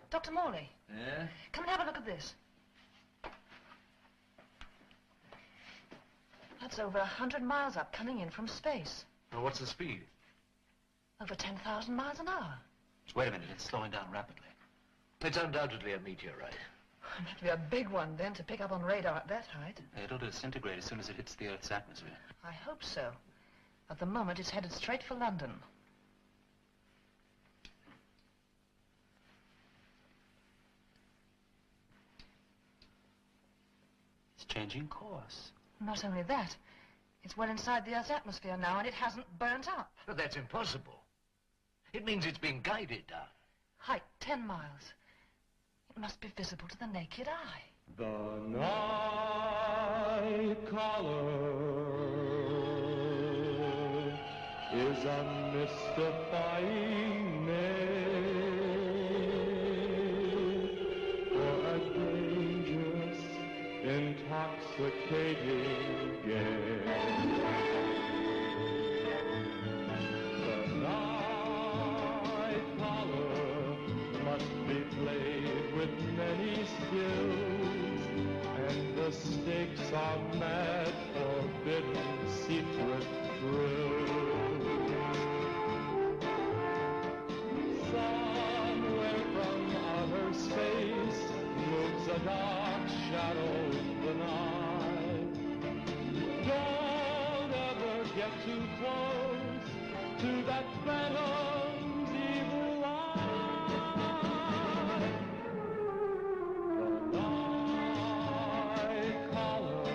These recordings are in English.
Dr. Morley. Yeah? Come and have a look at this. That's over 100 miles up, coming in from space. Well, what's the speed? Over 10,000 miles an hour. Just wait a minute, it's slowing down rapidly. It's undoubtedly a meteorite. It'd be a big one, then, to pick up on radar at that height. It'll disintegrate as soon as it hits the Earth's atmosphere. I hope so. At the moment, it's headed straight for London. It's changing course. Not only that, it's well inside the Earth's atmosphere now, and it hasn't burnt up. But that's impossible. It means it's being guided down. Height 10 miles. It must be visible to the naked eye. The night caller is a mystifying name for a dangerous, intoxicating game. The night caller must be played with many skills, and the stakes are mad, forbidden, secret thrills. Somewhere from outer space moves a dark shadow in the night. Don't ever get too close to that phantom's evil eye. The night caller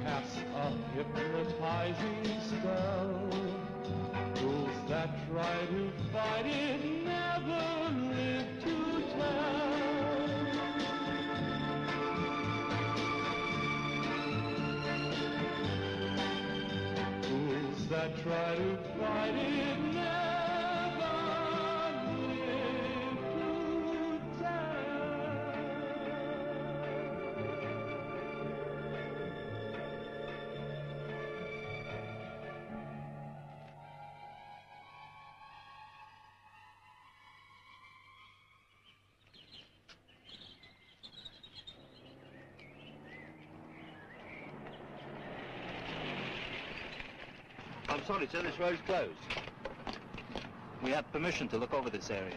casts a hypnotizing spell. Fools that try to fight it never live to tell. Fools that try to fight it never live to tell. I'm sorry, sir, this road's closed. We have permission to look over this area.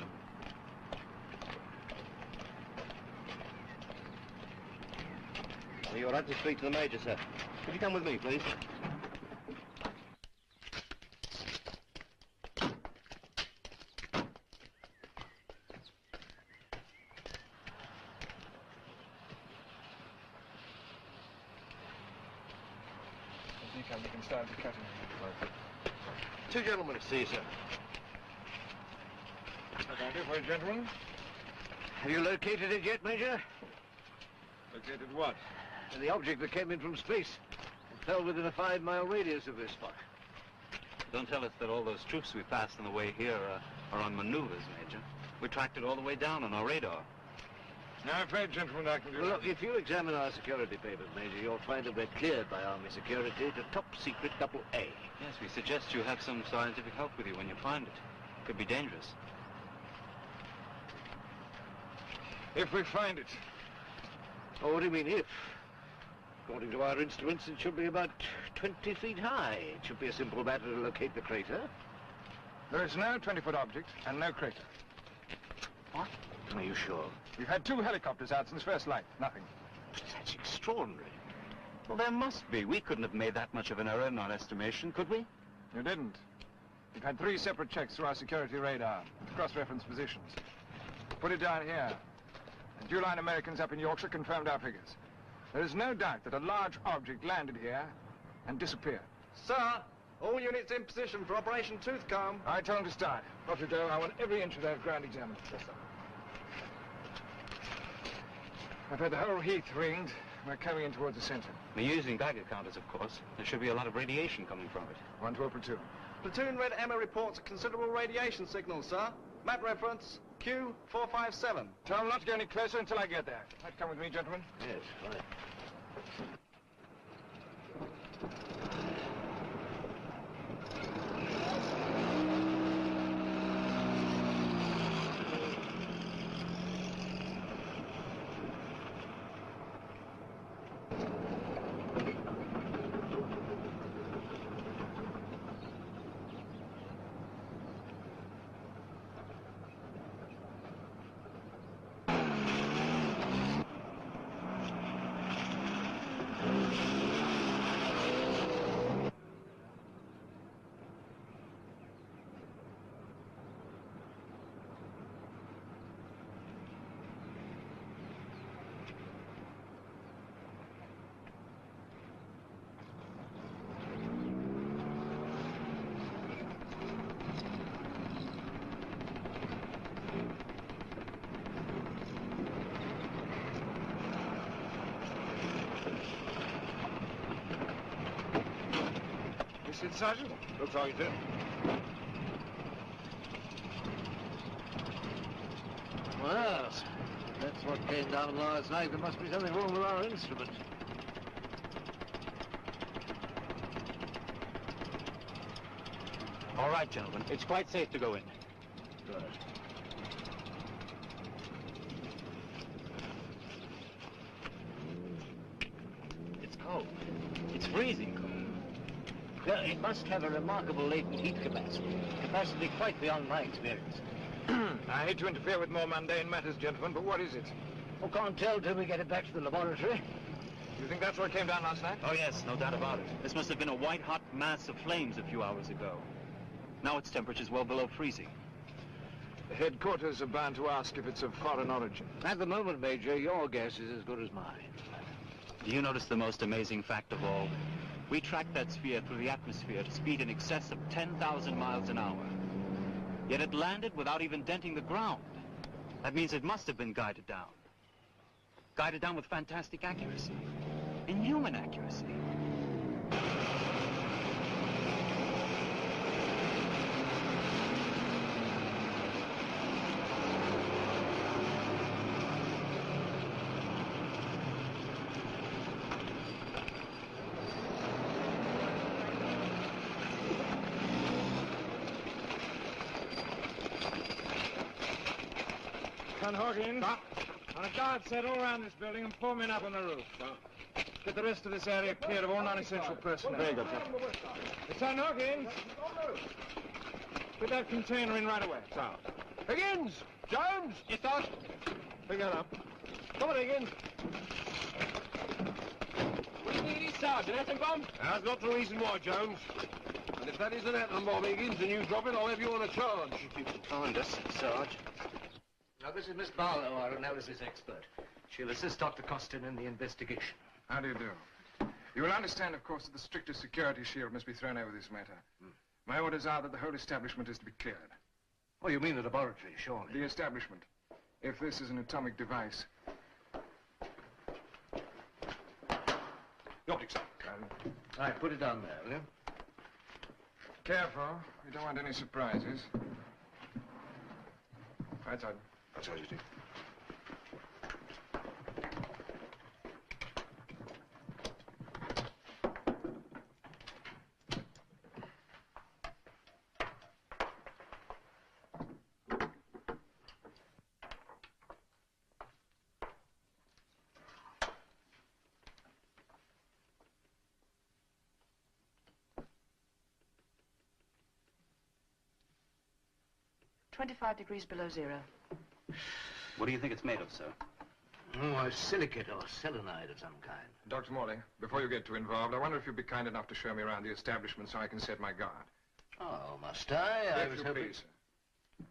Are you all right to speak to the Major, sir? Could you come with me, please? You can start the cutting. Two gentlemen to see you, sir. Thank you for it, gentlemen. Have you located it yet, Major? Located what? The object that came in from space. It fell within a 5-mile radius of this spot. Don't tell us that all those troops we passed on the way here are on maneuvers, Major. We tracked it all the way down on our radar. No, I'm afraid, gentlemen, I can do Well, that. look, if you examine our security papers, Major, you'll find that we're cleared by Army security to top secret double A. Yes, we suggest you have some scientific help with you when you find it. Could be dangerous. If we find it. Oh, what do you mean, if? According to our instruments, it should be about 20 feet high. It should be a simple matter to locate the crater. There is no 20-foot object and no crater. What? Are you sure? We've had 2 helicopters out since first light. Nothing. That's extraordinary. Well, there must be. We couldn't have made that much of an error in our estimation, could we? You didn't. We've had 3 separate checks through our security radar with cross-reference positions. Put it down here. The July Americans up in Yorkshire confirmed our figures. There is no doubt that a large object landed here and disappeared. Sir, all units in position for Operation Toothcomb. I told them to start. Off you go. I want every inch of that ground examined. Yes, sir. I've had the whole heath ringed. We're coming in towards the center. We're using Geiger counters, of course. There should be a lot of radiation coming from it. 1 to a platoon. Platoon Red Emma reports considerable radiation signals, sir. Map reference Q457. Tell them not to go any closer until I get there. Right, come with me, gentlemen. Yes, fine. fix it, Sergeant? Looks like it. Well, that's what came down last night. There must be something wrong with our instrument. All right, gentlemen. It's quite safe to go in. Good. It's cold. It's freezing cold. Well, it must have a remarkable latent heat capacity. Capacity quite beyond my experience. I hate to interfere with more mundane matters, gentlemen, but what is it? We can't tell till we get it back to the laboratory. You think that's what came down last night? Oh, yes, no doubt about it. This must have been a white-hot mass of flames a few hours ago. Now its temperature's well below freezing. The headquarters are bound to ask if it's of foreign origin. At the moment, Major, your guess is as good as mine. Do you notice the most amazing fact of all? We tracked that sphere through the atmosphere at a speed in excess of 10,000 miles an hour. Yet it landed without even denting the ground. That means it must have been guided down. Guided down with fantastic accuracy. Inhuman accuracy. Son Hawkins, on a guard set all around this building and 4 men up on the roof. Get the rest of this area cleared of all non-essential personnel. Very good, sir. Son Hawkins, put that container in right away. Sir. Higgins! Jones! Yes, sir. Pick that up. Come on, Higgins. What do you think it is, Sergeant? Atom bomb? That's not the reason why, Jones. And if that is an atom bomb, Higgins, and you drop it, I'll have you on a charge. If you can find us, Sarge. Now, this is Miss Barlow, our analysis expert. She'll assist Dr. Costin in the investigation. How do you do? You will understand, of course, that the strictest security shield must be thrown over this matter. My orders are that the whole establishment is to be cleared. Oh, you mean the laboratory, surely? The establishment. If this is an atomic device. The optics, sir. All right, put it down there, will you? Careful. We don't want any surprises. Right, Sergeant. That's how you do. $25 below zero. What do you think it's made of, sir? Oh, a silicate or selenide of some kind. Dr. Morley, before you get too involved, I wonder if you'd be kind enough to show me around the establishment so I can set my guard. Oh, must I? I If was you hoping... please, sir.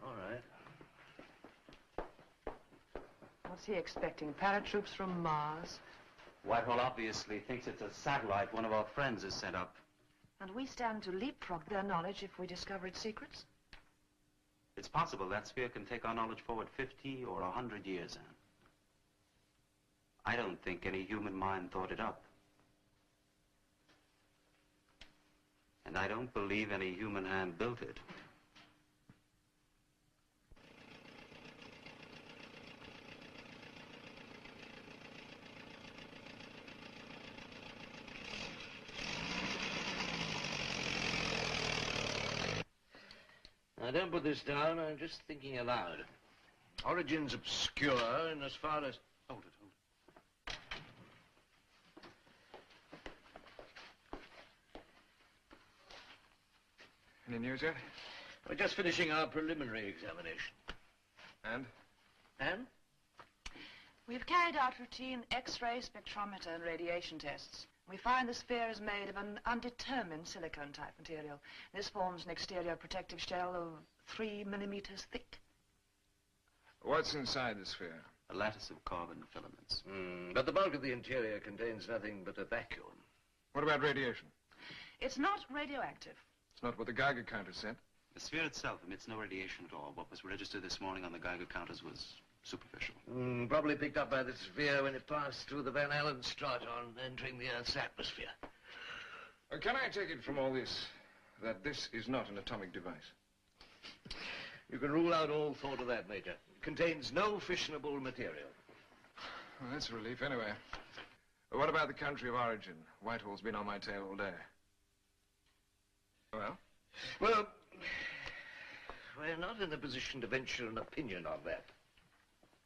All right. What's he expecting? Paratroops from Mars? Whitehall obviously thinks it's a satellite one of our friends has sent up. And we stand to leapfrog their knowledge if we discover its secrets? It's possible that sphere can take our knowledge forward 50 or 100 years, Anne. I don't think any human mind thought it up. And I don't believe any human hand built it. Now, don't put this down. I'm just thinking aloud. Origin's obscure in as far as... Hold it. Any news yet? We're just finishing our preliminary examination. And? And? We've carried out routine X-ray, spectrometer, and radiation tests. We find the sphere is made of an undetermined silicone-type material. This forms an exterior protective shell of 3 millimeters thick. What's inside the sphere? A lattice of carbon filaments. But the bulk of the interior contains nothing but a vacuum. What about radiation? It's not radioactive. It's not what the Geiger counter said. The sphere itself emits no radiation at all. What was registered this morning on the Geiger counters was superficial. Probably picked up by the sphere when it passed through the Van Allen straton, entering the Earth's atmosphere. Can I take it from all this that this is not an atomic device? You can rule out all thought of that, Major. It contains no fissionable material. Well, that's a relief anyway. What about the country of origin? Whitehall's been on my tail all day. Well? Well, we're not in a position to venture an opinion on that.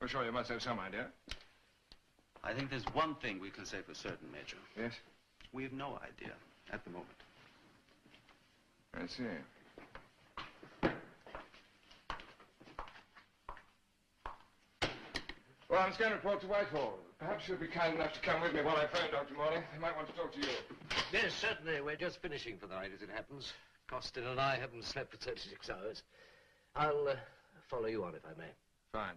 Well, sure, you must have some idea. I think there's one thing we can say for certain, Major. Yes? We have no idea at the moment. I see. Well, I'm going to report to Whitehall. Perhaps you'll be kind enough to come with me while I phone Dr. Morley. They might want to talk to you. Yes, certainly. We're just finishing for the night, as it happens. Costin and I haven't slept for 36 hours. I'll follow you on, if I may. Fine.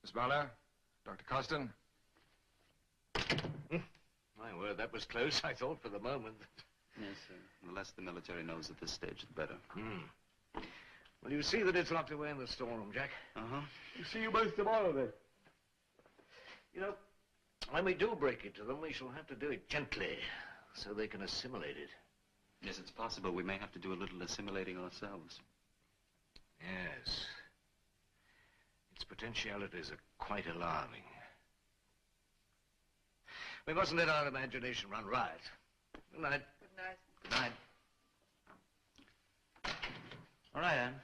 Miss Barlow, Dr. Costin. My word, that was close, I thought, for the moment. Yes, sir. The less the military knows at this stage, the better. Well, you see that it's locked away in the storeroom, Jack. Uh-huh. We'll see you both tomorrow, then. You know, when we do break into them, we shall have to do it gently, so they can assimilate it. Yes, it's possible we may have to do a little assimilating ourselves. Yes. Its potentialities are quite alarming. We mustn't let our imagination run riot. Good night. Good night. Good night. All right, Anne.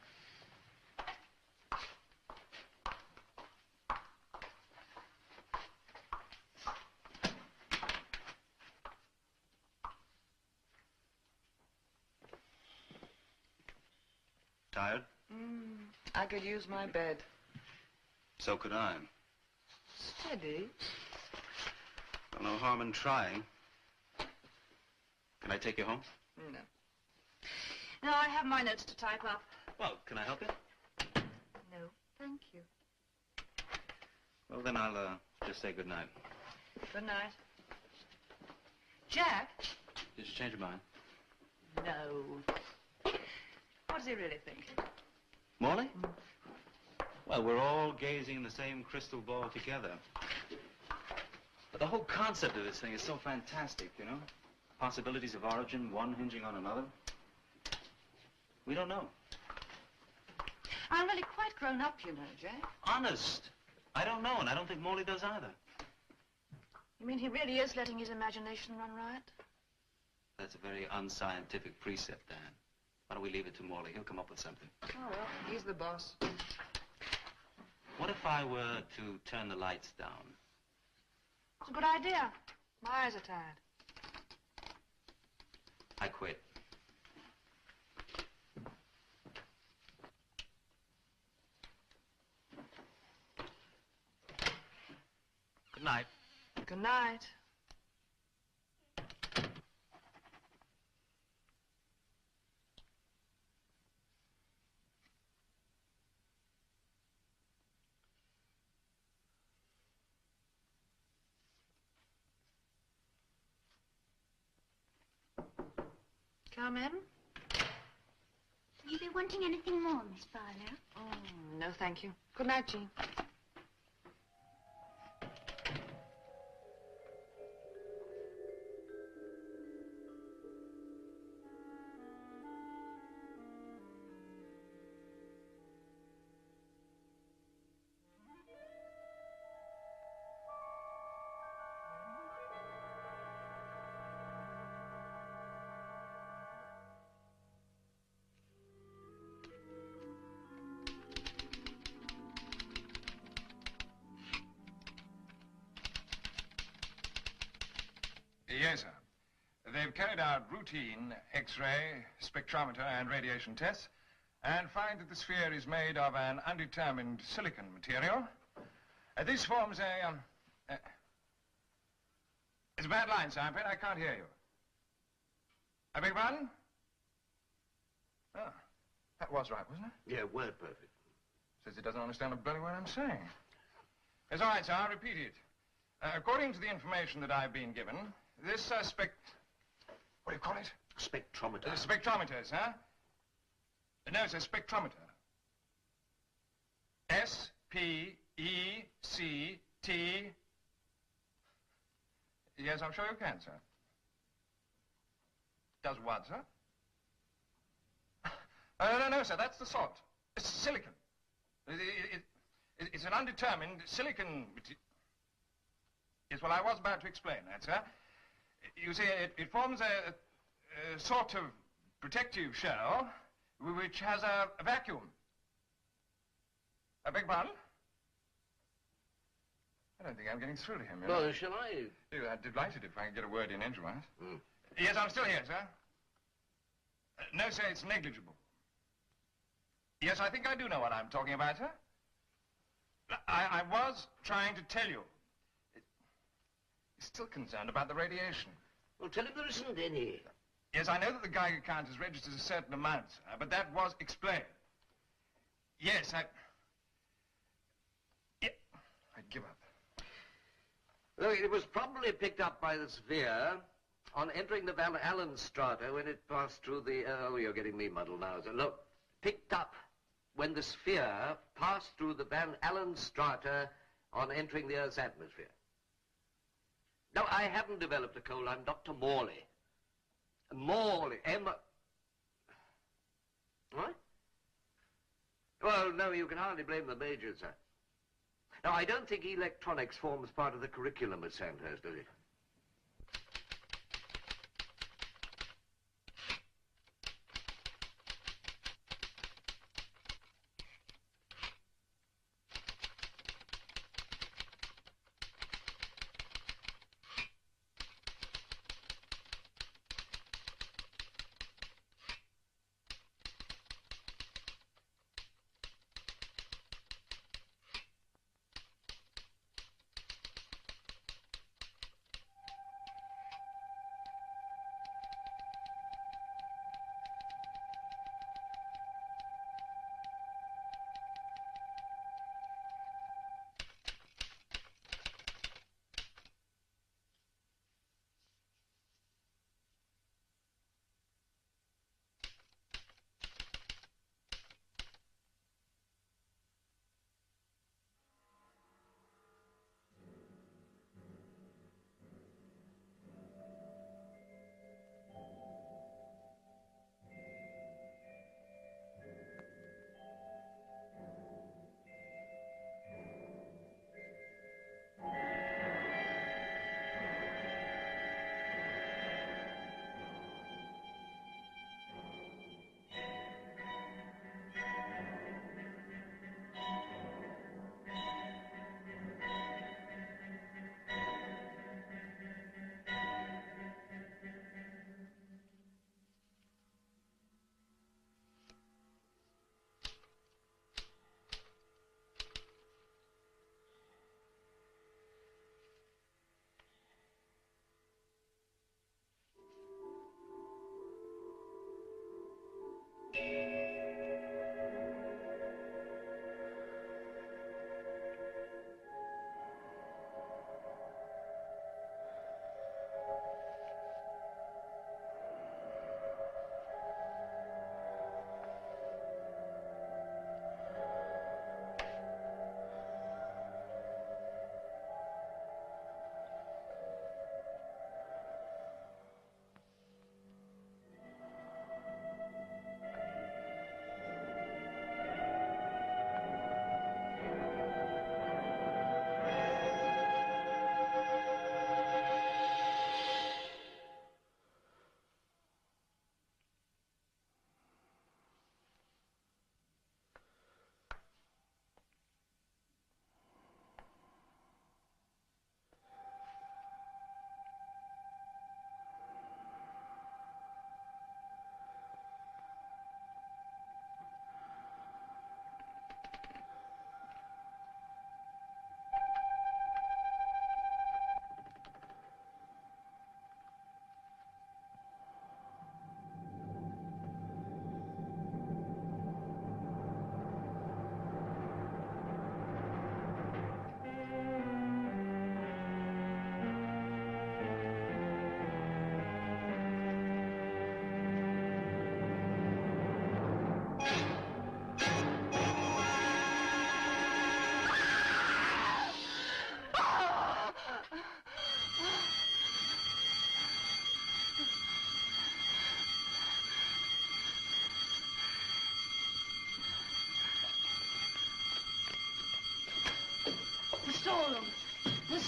Tired? I could use my bed. So could I. Steady. Well, no harm in trying. Can I take you home? No. No, I have my notes to type up. Well, can I help you? No, thank you. Well, then I'll just say good night. Good night. Jack? Did you change your mind? No. What does he really think? Morley? Well, we're all gazing in the same crystal ball together. But the whole concept of this thing is so fantastic, you know? Possibilities of origin, one hinging on another. We don't know. I'm really quite grown up, you know, Jack. Honest. I don't know, and I don't think Morley does either. You mean he really is letting his imagination run riot? That's a very unscientific precept, Dan. Why don't we leave it to Morley? He'll come up with something. Oh, well, he's the boss. What if I were to turn the lights down? It's a good idea. My eyes are tired. I quit. Good night. Good night. Come in. Will you be wanting anything more, Miss Barlow? No, thank you. Good night, Jean. Yes, sir. They've carried out routine X-ray, spectrometer, and radiation tests and find that the sphere is made of an undetermined silicon material. This forms a... It's a bad line, sir. I'm afraid I can't hear you. I beg your pardon? Oh, that was right, wasn't it? Yeah, word perfect. Says he doesn't understand a bloody word I'm saying. It's all right, sir. I'll repeat it. According to the information that I've been given, this what do you call it? Spectrometer. Spectrometer, sir. No, it's a spectrometer. S-P-E-C-T. Yes, I'm sure you can, sir. Does what, sir? No, sir, that's the salt. It's silicon. It's an undetermined silicon... Yes, well, I was about to explain that, sir. You see, it forms a sort of protective shell which has a vacuum. I beg pardon? I don't think I'm getting through to him. Well, shall I? I'd be delighted if I could get a word in edgewise. Mm. Yes, I'm still here, sir. No, sir, it's negligible. Yes, I think I do know what I'm talking about, sir. I was trying to tell you. He's still concerned about the radiation. Well, tell him there isn't any. Yes, I know that the Geiger count has registered a certain amount, sir, but that was explained. Yes, I'd give up. Look, it was probably picked up by the sphere on entering the Van Allen strata when it passed through the... oh, you're getting me muddled now. So, look, picked up when the sphere passed through the Van Allen strata on entering the Earth's atmosphere. No, I haven't developed a cold. I'm Dr. Morley. Morley. What? Well, no, you can hardly blame the Major, sir. Now, I don't think electronics forms part of the curriculum at Sandhurst, does it?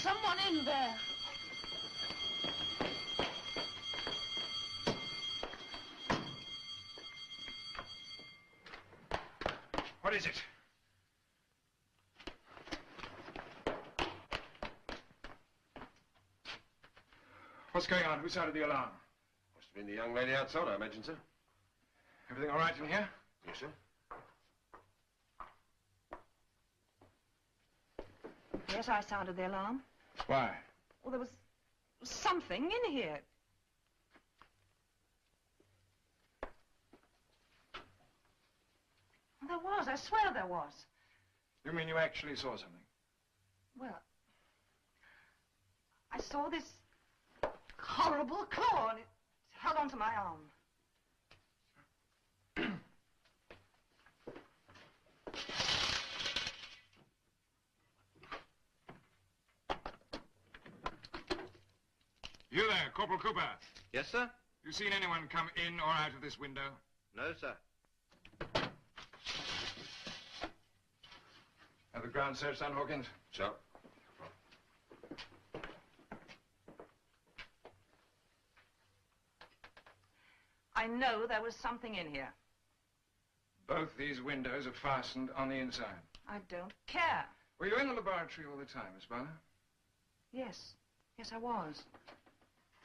someone in there. What is it? What's going on? Who sounded the alarm? Must have been the young lady outside, I imagine, sir. Everything all right in here? Yes, sir. Yes, I sounded the alarm. Why? Well, there was something in here. There was. I swear there was. You mean you actually saw something? Well, I saw this horrible claw and it held onto my arm. You there, Corporal Cooper. Yes, sir? You seen anyone come in or out of this window? No, sir. Have the ground searched, son Hawkins? Sir. I know there was something in here. Both these windows are fastened on the inside. I don't care. Were you in the laboratory all the time, Miss Barlow? Yes. Yes, I was.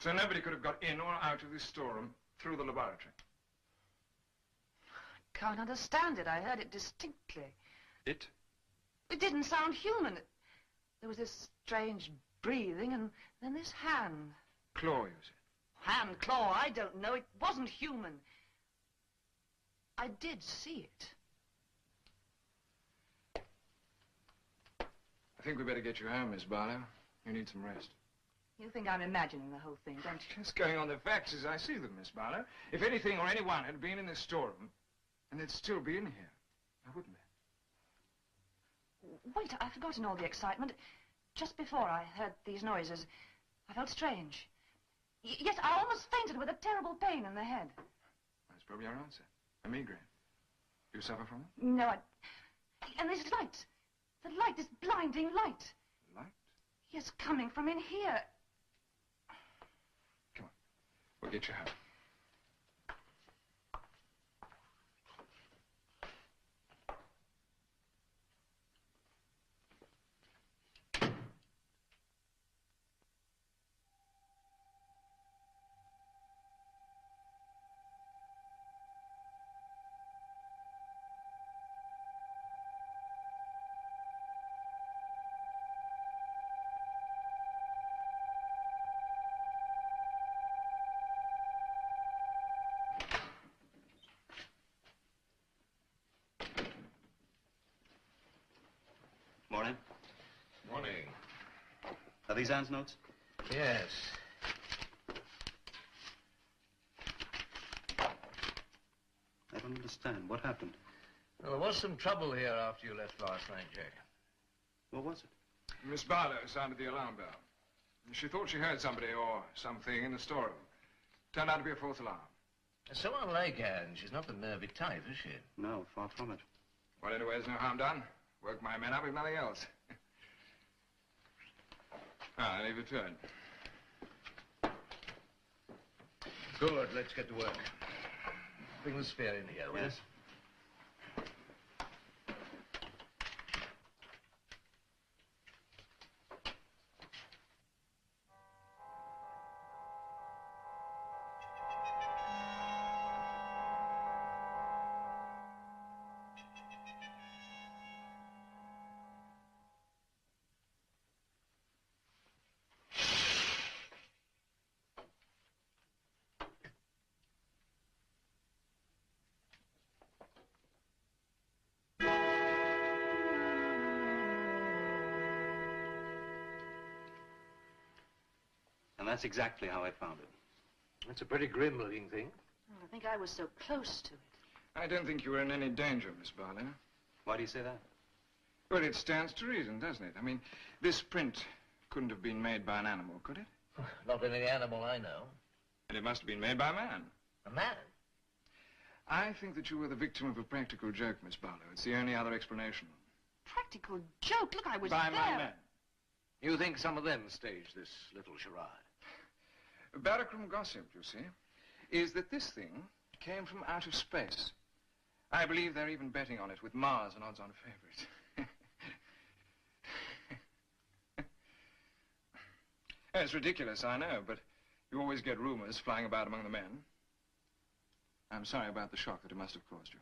So nobody could have got in or out of this storeroom through the laboratory? Can't understand it. I heard it distinctly. It? It didn't sound human. There was this strange breathing and then this hand. Claw, you said? Hand, claw, I don't know. It wasn't human. I did see it. I think we better get you home, Miss Barlow. You need some rest. You think I'm imagining the whole thing, don't you? Just going on the facts as I see them, Miss Barlow. If anything or anyone had been in this storeroom, and they'd still be in here, now wouldn't they? Wait, I've forgotten all the excitement. Just before I heard these noises, I felt strange. Yes, I almost fainted with a terrible pain in the head. That's probably your answer. A migraine. Do you suffer from it? No, and this light. The light, this blinding light. Light? Yes, coming from in here. Come on. We'll get you home. Morning. Morning. Are these Anne's notes? Yes. I don't understand. What happened? Well, there was some trouble here after you left last night, Jack. What was it? Miss Barlow sounded the alarm bell. She thought she heard somebody or something in the storeroom. Turned out to be a false alarm. So unlike Anne, she's not the nervy type, is she? No, far from it. Well, anyway, there's no harm done. Woke my men up if nothing else. I leave it to it. Good, let's get to work. Bring the sphere in here, will you? Yes. And that's exactly how I found it. That's a pretty grim-looking thing. I think I was so close to it. I don't think you were in any danger, Miss Barlow. Why do you say that? Well, it stands to reason, doesn't it? I mean, this print couldn't have been made by an animal, could it? Not any animal I know. And it must have been made by a man. A man? I think that you were the victim of a practical joke, Miss Barlow. It's the only other explanation. Practical joke. Look, I was By there. my men. You think some of them staged this little charade? Barrackroom gossip, you see, is that this thing came from out of space. I believe they're even betting on it with Mars an odds-on favorite. It's ridiculous, I know, but you always get rumors flying about among the men. I'm sorry about the shock that it must have caused you.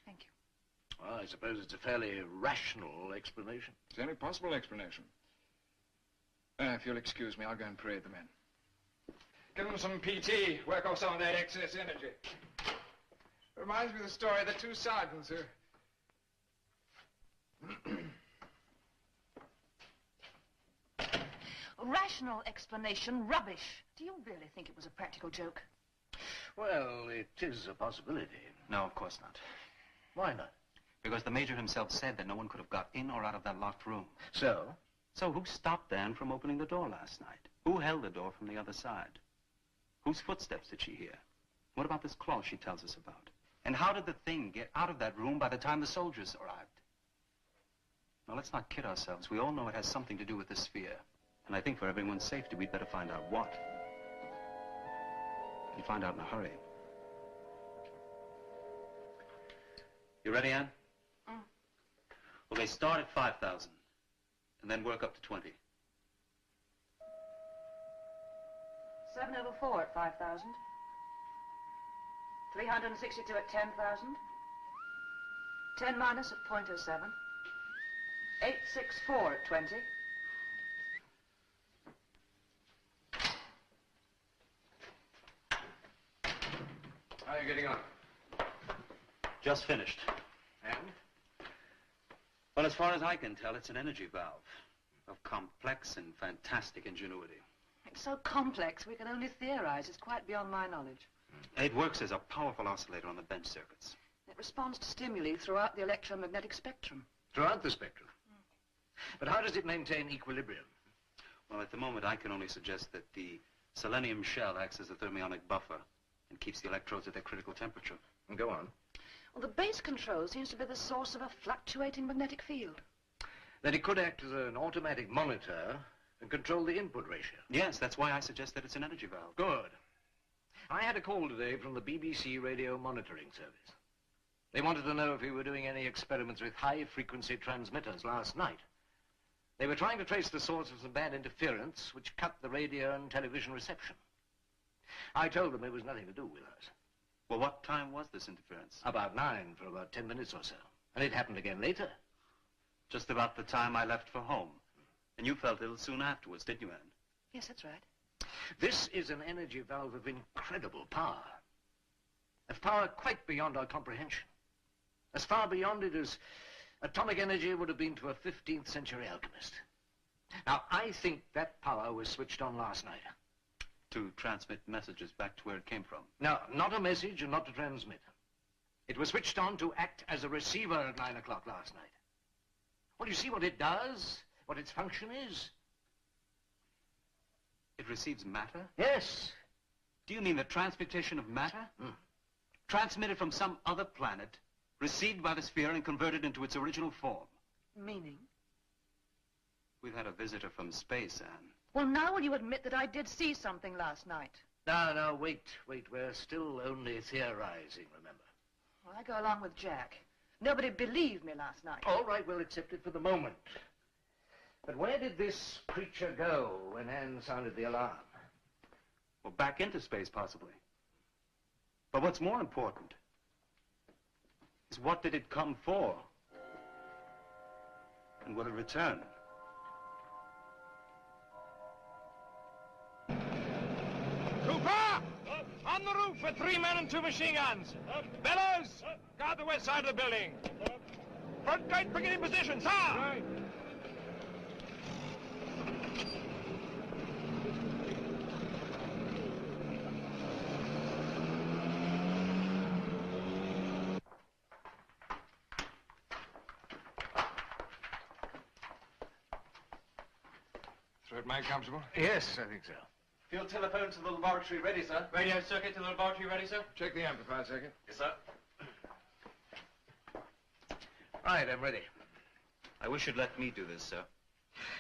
Thank you. Well, I suppose it's a fairly rational explanation. It's the only possible explanation. If you'll excuse me, I'll go and parade the men. Give them some PT, work off some of that excess energy. Reminds me of the story of the two sergeants who... Rational explanation, rubbish. Do you really think it was a practical joke? Well, it is a possibility. No, of course not. Why not? Because the Major himself said that no one could have got in or out of that locked room. So? So who stopped Anne from opening the door last night? Who held the door from the other side? Whose footsteps did she hear? What about this cloth she tells us about? And how did the thing get out of that room by the time the soldiers arrived? Now, let's not kid ourselves. We all know it has something to do with the sphere. And I think for everyone's safety, we'd better find out what. And find out in a hurry. You ready, Anne? Well, they start at 5,000, and then work up to 20. 7 over 4 at 5,000. 362 at 10,000. 10 minus at 0.07. 864 at 20. How are you getting on? Just finished. And? Well, as far as I can tell, it's an energy valve of complex and fantastic ingenuity. It's so complex, we can only theorize. It's quite beyond my knowledge. It works as a powerful oscillator on the bench circuits. It responds to stimuli throughout the electromagnetic spectrum. Throughout the spectrum? But how does it maintain equilibrium? Well, at the moment, I can only suggest that the selenium shell acts as a thermionic buffer and keeps the electrodes at their critical temperature. Go on. Well, the base control seems to be the source of a fluctuating magnetic field. Then it could act as an automatic monitor and control the input ratio. Yes, that's why I suggest that it's an energy valve. Good. I had a call today from the BBC Radio Monitoring Service. They wanted to know if we were doing any experiments with high-frequency transmitters last night. They were trying to trace the source of some bad interference which cut the radio and television reception. I told them it was nothing to do with us. Well, what time was this interference? About 9 for about 10 minutes or so. And it happened again later. Just about the time I left for home. And you felt ill soon afterwards, didn't you, Anne? Yes, that's right. This is an energy valve of incredible power. Of power quite beyond our comprehension. As far beyond it as atomic energy would have been to a 15th century alchemist. Now, I think that power was switched on last night. To transmit messages back to where it came from? No, not a message and not to transmit. It was switched on to act as a receiver at 9 o'clock last night. Well, you see what it does? What its function is? It receives matter? Yes. Do you mean the transmutation of matter? Transmitted from some other planet, received by the sphere and converted into its original form? Meaning? We've had a visitor from space, Anne. Well, now will you admit that I did see something last night? No, wait. We're still only theorizing, remember? Well, I go along with Jack. Nobody believed me last night. All right, we'll accept it for the moment. But where did this creature go when Anne sounded the alarm? Well, back into space, possibly. But what's more important is what did it come for? And will it return? Cooper! On the roof with 3 men and 2 machine guns. Bellows! Guard the west side of the building. Front gate picking in position, sir! Right. Throat mag comfortable? Yes, I think so. Field telephone to the laboratory ready, sir. Radio circuit to the laboratory ready, sir. Check the amplifier circuit. Yes, sir. Right, I'm ready. I wish you'd let me do this, sir.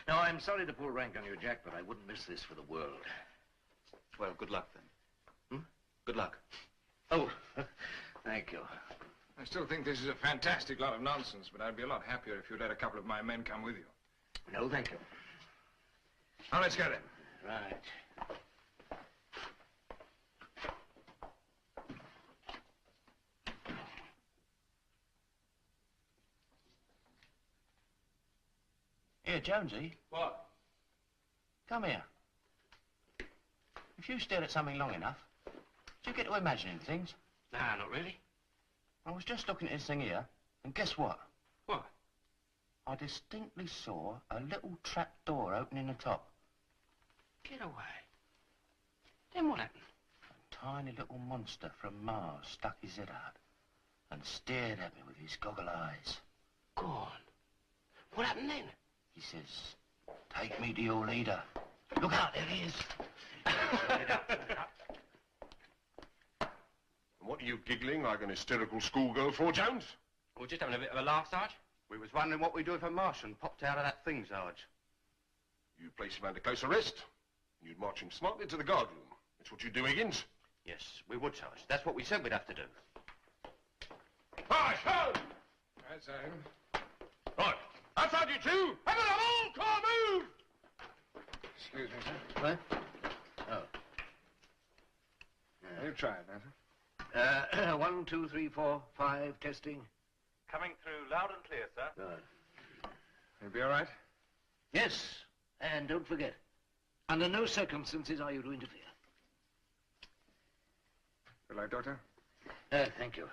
No, I'm sorry to pull rank on you, Jack, but I wouldn't miss this for the world. Well, good luck then. Good luck. Oh, thank you. I still think this is a fantastic lot of nonsense, but I'd be a lot happier if you'd let a couple of my men come with you. No, thank you. Now, let's go then. Right. Here, Jonesy. What? Come here. If you stared at something long enough, do you get to imagining things? Nah, not really. I was just looking at this thing here, and guess what? What? I distinctly saw a little trap door open in the top. Get away. Then what happened? A tiny little monster from Mars stuck his head out and stared at me with his goggle eyes. Go on. What happened then? He says, "Take me to your leader." Look out, there he is. What are you giggling like an hysterical schoolgirl for, Jones? We're just having a bit of a laugh, Sarge. We was wondering what we'd do if a Martian popped out of that thing, Sarge. You'd place him under close arrest. You'd march him smartly to the guard room. That's what you do, Higgins. Yes, we would, Sarge. That's what we said we'd have to do. Hi, ho! That's him. Right. Outside you two! Have a all car move! Excuse me, sir. What? Oh. You try it, Nathan. 1, 2, 3, 4, 5, testing. Coming through loud and clear, sir. Good. You'll be all right? Yes, and don't forget, under no circumstances are you to interfere. Good luck, Doctor. Thank you.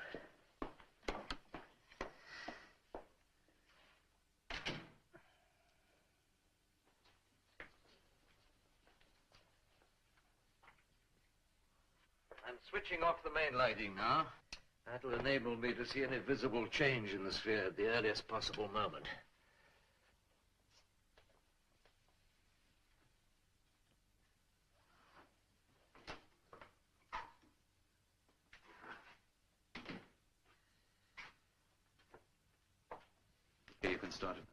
I'm switching off the main lighting now. That'll enable me to see any visible change in the sphere at the earliest possible moment. Here, you can start it.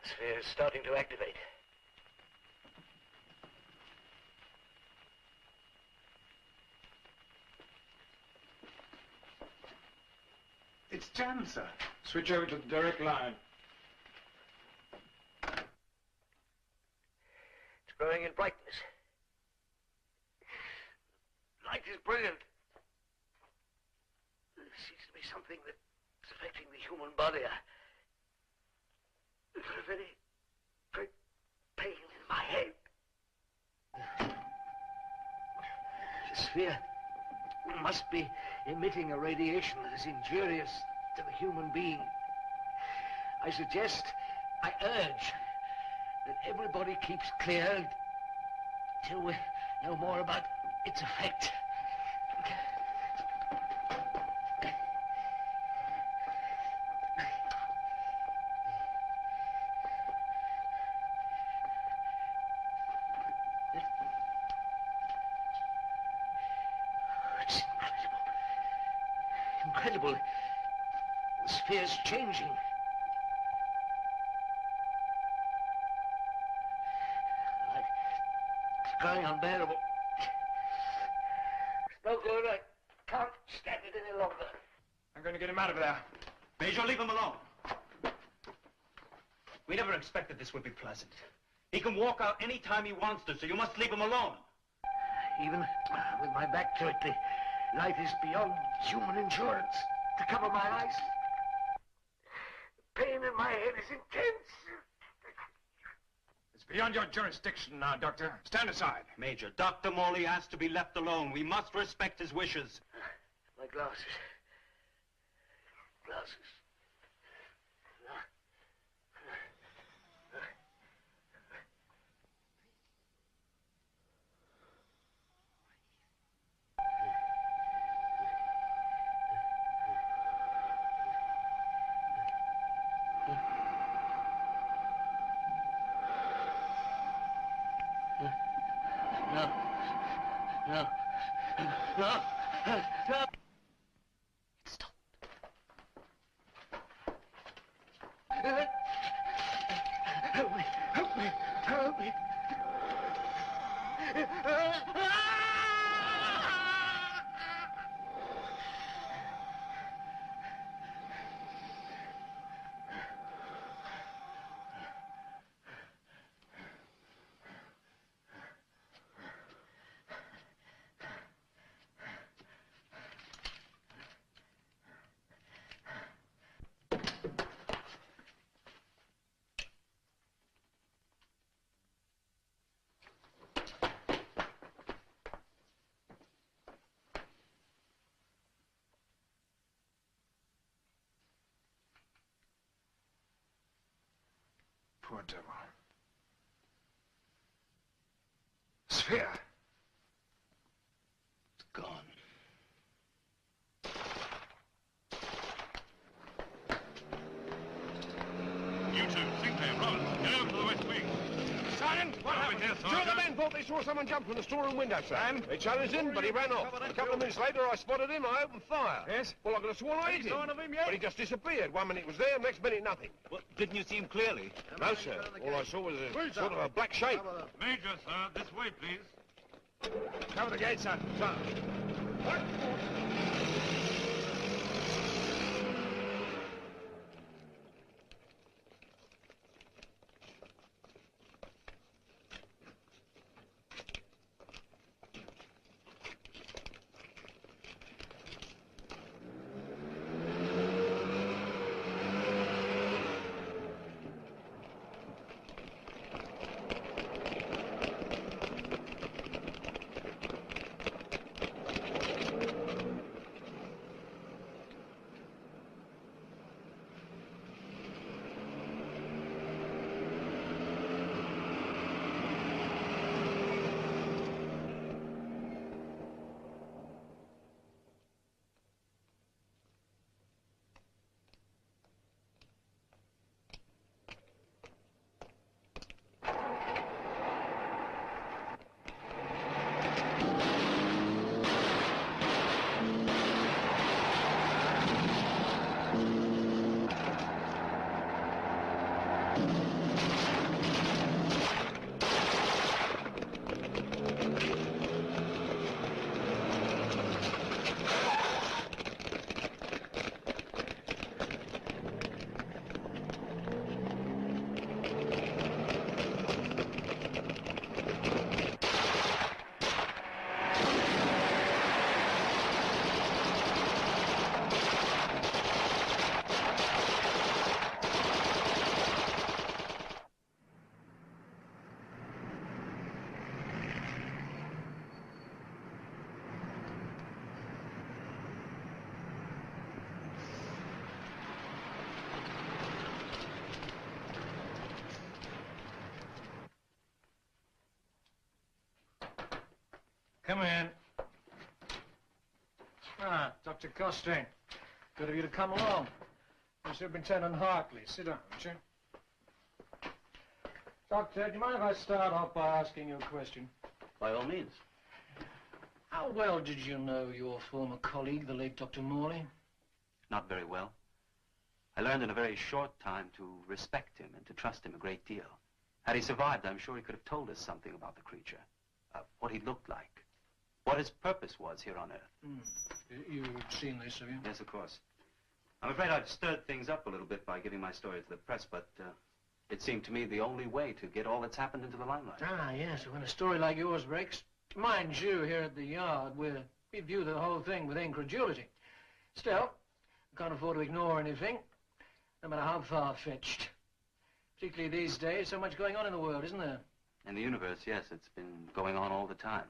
The sphere is starting to activate. It's Jan, sir. Switch over to the direct line. It's growing in brightness. Light is brilliant. There seems to be something that's affecting the human body. I've got a very great pain in my head. The sphere must be emitting a radiation that is injurious to the human being. I suggest, I urge, that everybody keeps clear till we know more about its effect. It's incredible. Incredible. The sphere's changing. It's growing unbearable. It's no good. I can't stand it any longer. I'm going to get him out of there. Major, leave him alone. We never expected this would be pleasant. He can walk out any time he wants to, so you must leave him alone. Even with my back to it, the light is beyond human endurance to cover my eyes. The pain in my head is intense. It's beyond your jurisdiction now, Doctor. Stand aside. Major, Dr. Morley has to be left alone. We must respect his wishes. My glasses. Glasses. No. Stop. Help me. Help me. Help me. Poor devil. Sphere. It's gone. You two, Sinclair, Rollins, get over to the west wing. Sergeant, what happened? Here, Two of the men thought they saw someone jump from the storeroom window, sir. And? They challenged him, but he ran off. A couple of minutes later, I spotted him. I opened fire. Yes? Well, I could have sworn I hit him. sign of him yet? But he just disappeared. 1 minute he was there, next minute nothing. Well, didn't you see him clearly? No, sir. All I saw was a sort of a black shape. Major, sir, this way, please. Cover the gate, sir. Sir. Come in. Ah, Dr. Costain. Good of you to come along. I'm Superintendent Hartley. Sit down, won't you? Doctor, do you mind if I start off by asking you a question? By all means. How well did you know your former colleague, the late Dr. Morley? Not very well. I learned in a very short time to respect him and to trust him a great deal. Had he survived, I'm sure he could have told us something about the creature. What he looked like. What his purpose was here on Earth. You've seen this, have you? Yes, of course. I'm afraid I've stirred things up a little bit by giving my story to the press, but It seemed to me the only way to get all that's happened into the limelight. Ah, yes, when a story like yours breaks, mind you, here at the Yard, we view the whole thing with incredulity. Still, we can't afford to ignore anything, no matter how far-fetched. Particularly these days, so much going on in the world, isn't there? In the universe, yes, it's been going on all the time.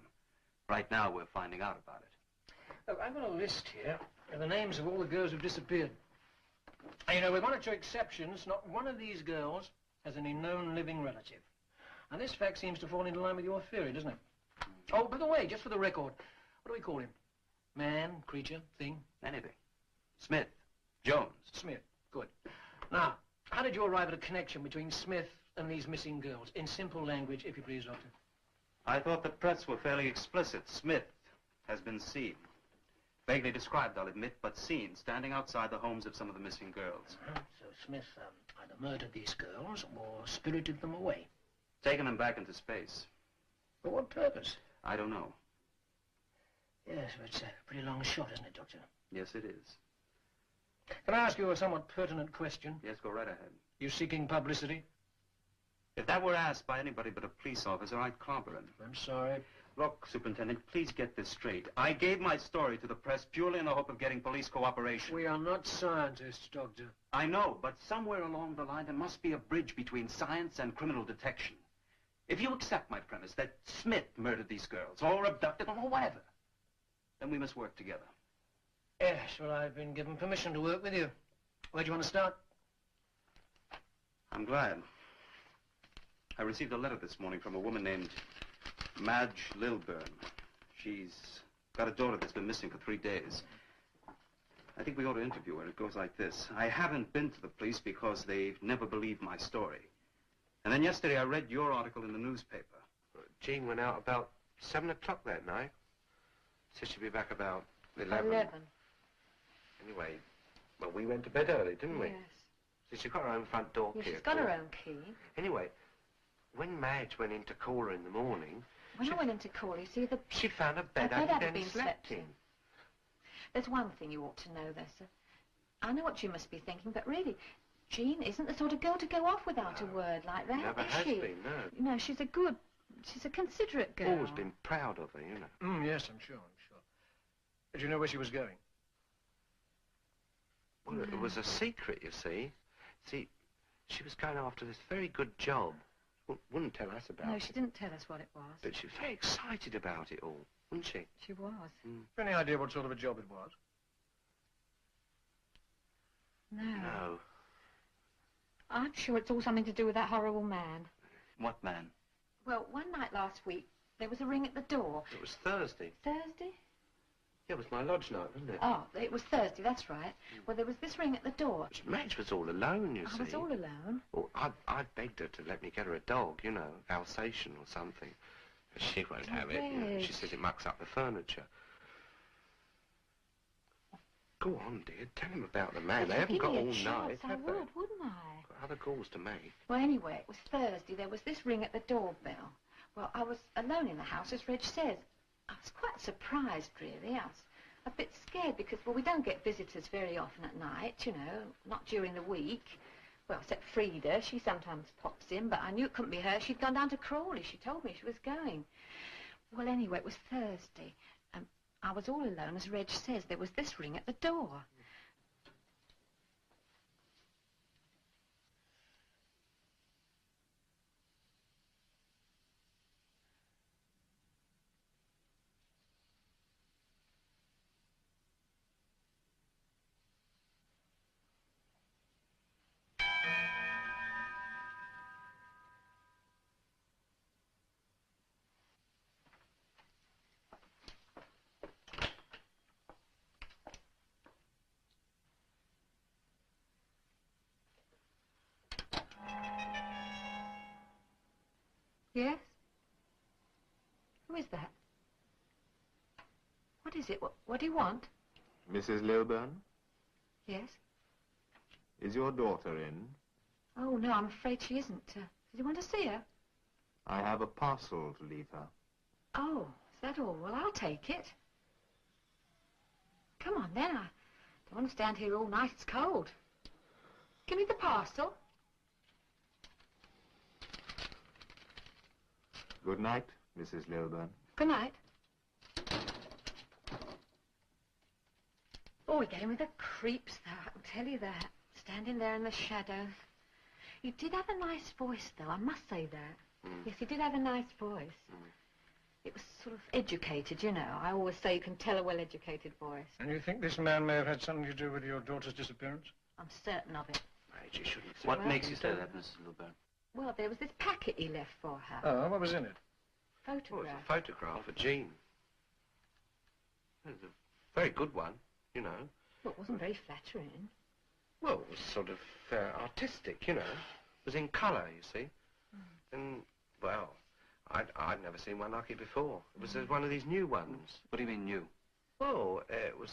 Right now, we're finding out about it. Look, I've got a list here of the names of all the girls who've disappeared. And, you know, with one or two exceptions, not one of these girls has any known living relative. And this fact seems to fall into line with your theory, doesn't it? Oh, by the way, just for the record, what do we call him? Man, creature, thing? Anything. Smith. Jones. Smith. Good. Now, how did you arrive at a connection between Smith and these missing girls? In simple language, if you please, Doctor. I thought the press were fairly explicit. Smith has been seen. Vaguely described, I'll admit, but seen standing outside the homes of some of the missing girls. So Smith either murdered these girls or spirited them away. Taken them back into space. For what purpose? I don't know. Yes, but it's a pretty long shot, isn't it, Doctor? Yes, it is. Can I ask you a somewhat pertinent question? Yes, go right ahead. You seeking publicity? If that were asked by anybody but a police officer, I'd clobber him. I'm sorry. Look, Superintendent, please get this straight. I gave my story to the press purely in the hope of getting police cooperation. We are not scientists, Doctor. I know, but somewhere along the line there must be a bridge between science and criminal detection. If you accept my premise that Smith murdered these girls, or abducted them, or whatever, then we must work together. Yes, well, I've been given permission to work with you. Where do you want to start? I'm glad. I received a letter this morning from a woman named Madge Lilburn. She's got a daughter that's been missing for 3 days. I think we ought to interview her. It goes like this. I haven't been to the police because they've never believed my story. And then yesterday I read your article in the newspaper. Jean went out about 7 o'clock that night. Said she'd be back about 11. 11. Anyway, well, we went to bed early, didn't we? Yes. So she got her own front door key. Yes, she's got her own key. Anyway, when Madge went in to call her in the morning... When I went in to call, you see, she found a bed her bed hadn't had been been slept in. There's one thing you ought to know there, sir. I know what you must be thinking, but really, Jean isn't the sort of girl to go off without a word like that, Never is has she? been, no. No, she's a considerate girl. Always been proud of her, you know. Yes, I'm sure. Did you know where she was going? Well, it was a secret, you see. See, she was going after this very good job. Wouldn't tell us about it. No, she didn't tell us what it was. But she was very excited about it all, wasn't she? She was. Any idea what sort of a job it was? No. No. I'm sure it's all something to do with that horrible man. What man? Well, one night last week, there was a ring at the door. It was Thursday. Thursday? Yeah, it was my lodge night, wasn't it? Oh, it was Thursday, that's right. Well, there was this ring at the door. Madge was all alone, you see. I was all alone. Well, I begged her to let me get her a dog, you know, Alsatian or something. But she won't have it. You know. She says it mucks up the furniture. Go on, dear. Tell him about the man. They haven't got all night, have they? Wouldn't I? Got other calls to make. Well, anyway, it was Thursday. There was this ring at the doorbell. Well, I was alone in the house, as Reg says. I was quite surprised, really. I was a bit scared because, well, we don't get visitors very often at night, you know, not during the week. Well, except Frida. She sometimes pops in, but I knew it couldn't be her. She'd gone down to Crawley. She told me she was going. Well, anyway, it was Thursday. I was all alone, as Reg says. There was this ring at the door. Yes? Who is that? What is it? What do you want? Mrs. Lilburn, Yes? is your daughter in? Oh, no, I'm afraid she isn't. Did you want to see her? I have a parcel to leave her. Oh, is that all? Well, I'll take it. Come on, then. I don't want to stand here all night. It's cold. Give me the parcel. Good night, Mrs. Lilburn. Good night. Oh, we gave me the creeps, though, I can tell you that. Standing there in the shadows. He did have a nice voice, though, I must say that. Yes, he did have a nice voice. It was sort of educated, you know. I always say you can tell a well-educated voice. And you think this man may have had something to do with your daughter's disappearance? I'm certain of it. Right, you shouldn't say What Well, makes you say that, Mrs. Lilburn? Well, there was this packet he left for her. Oh, what was in it? Oh, it's Photograph. a photograph of Jean. It's a very good one, you know. Well, it wasn't very flattering. Well, it was sort of artistic, you know. It was in colour, you see. And, well, I'd never seen one like it before. It was one of these new ones. What do you mean new? Well, it was...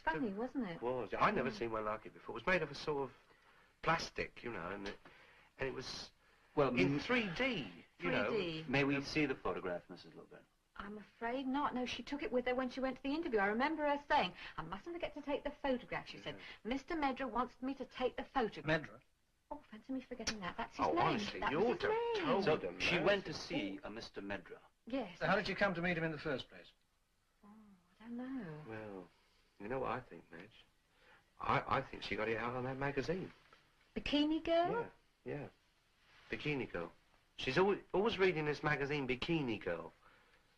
Funny, wasn't it? It was. I'd never seen one like it before. It was made of a sort of plastic, you know, and it was Well, in 3D, you know. 3D. May we see the photograph, Mrs. Lilburn? I'm afraid not. No, she took it with her when she went to the interview. I remember her saying, I mustn't forget to take the photograph. She said, Mr. Medra wants me to take the photograph. Medra? Oh, fancy me forgetting that. That's his Oh, name. honestly, that you was ought to his have name. told So them. she went to see a Mr. Medra. Yes. So how did you come to meet him in the first place? Oh, I don't know. Well, you know what I think, Madge? I think she got it out on that magazine. Bikini Girl? Yeah. Bikini Girl. She's always reading this magazine, Bikini Girl.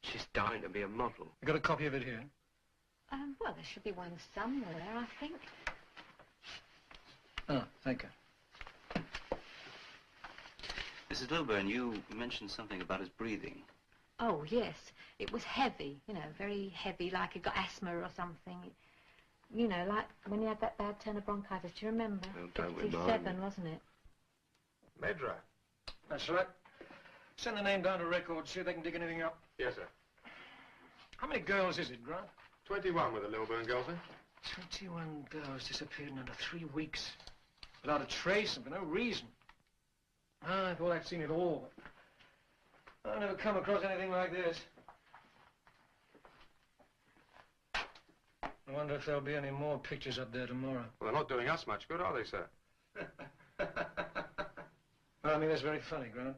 She's dying to be a model. You got a copy of it here? Well, there should be one somewhere, I think. Oh, thank you. Mrs. Lilburn, you mentioned something about his breathing. Oh, yes. It was heavy, you know, very heavy, like he got asthma or something. You know, like when he had that bad turn of bronchitis. Do you remember? Oh, don't remind 57, me. wasn't it? Medra. That's right. Send the name down to records, see if they can dig anything up. Yes, sir. How many girls is it, Grant? 21 with the Lilburn girl, sir. 21 girls disappeared in under 3 weeks. Without a trace and for no reason. I thought I'd seen it all. I've never come across anything like this. I wonder if there'll be any more pictures up there tomorrow. Well, they're not doing us much good, are they, sir? Well, I mean, that's very funny, Grant.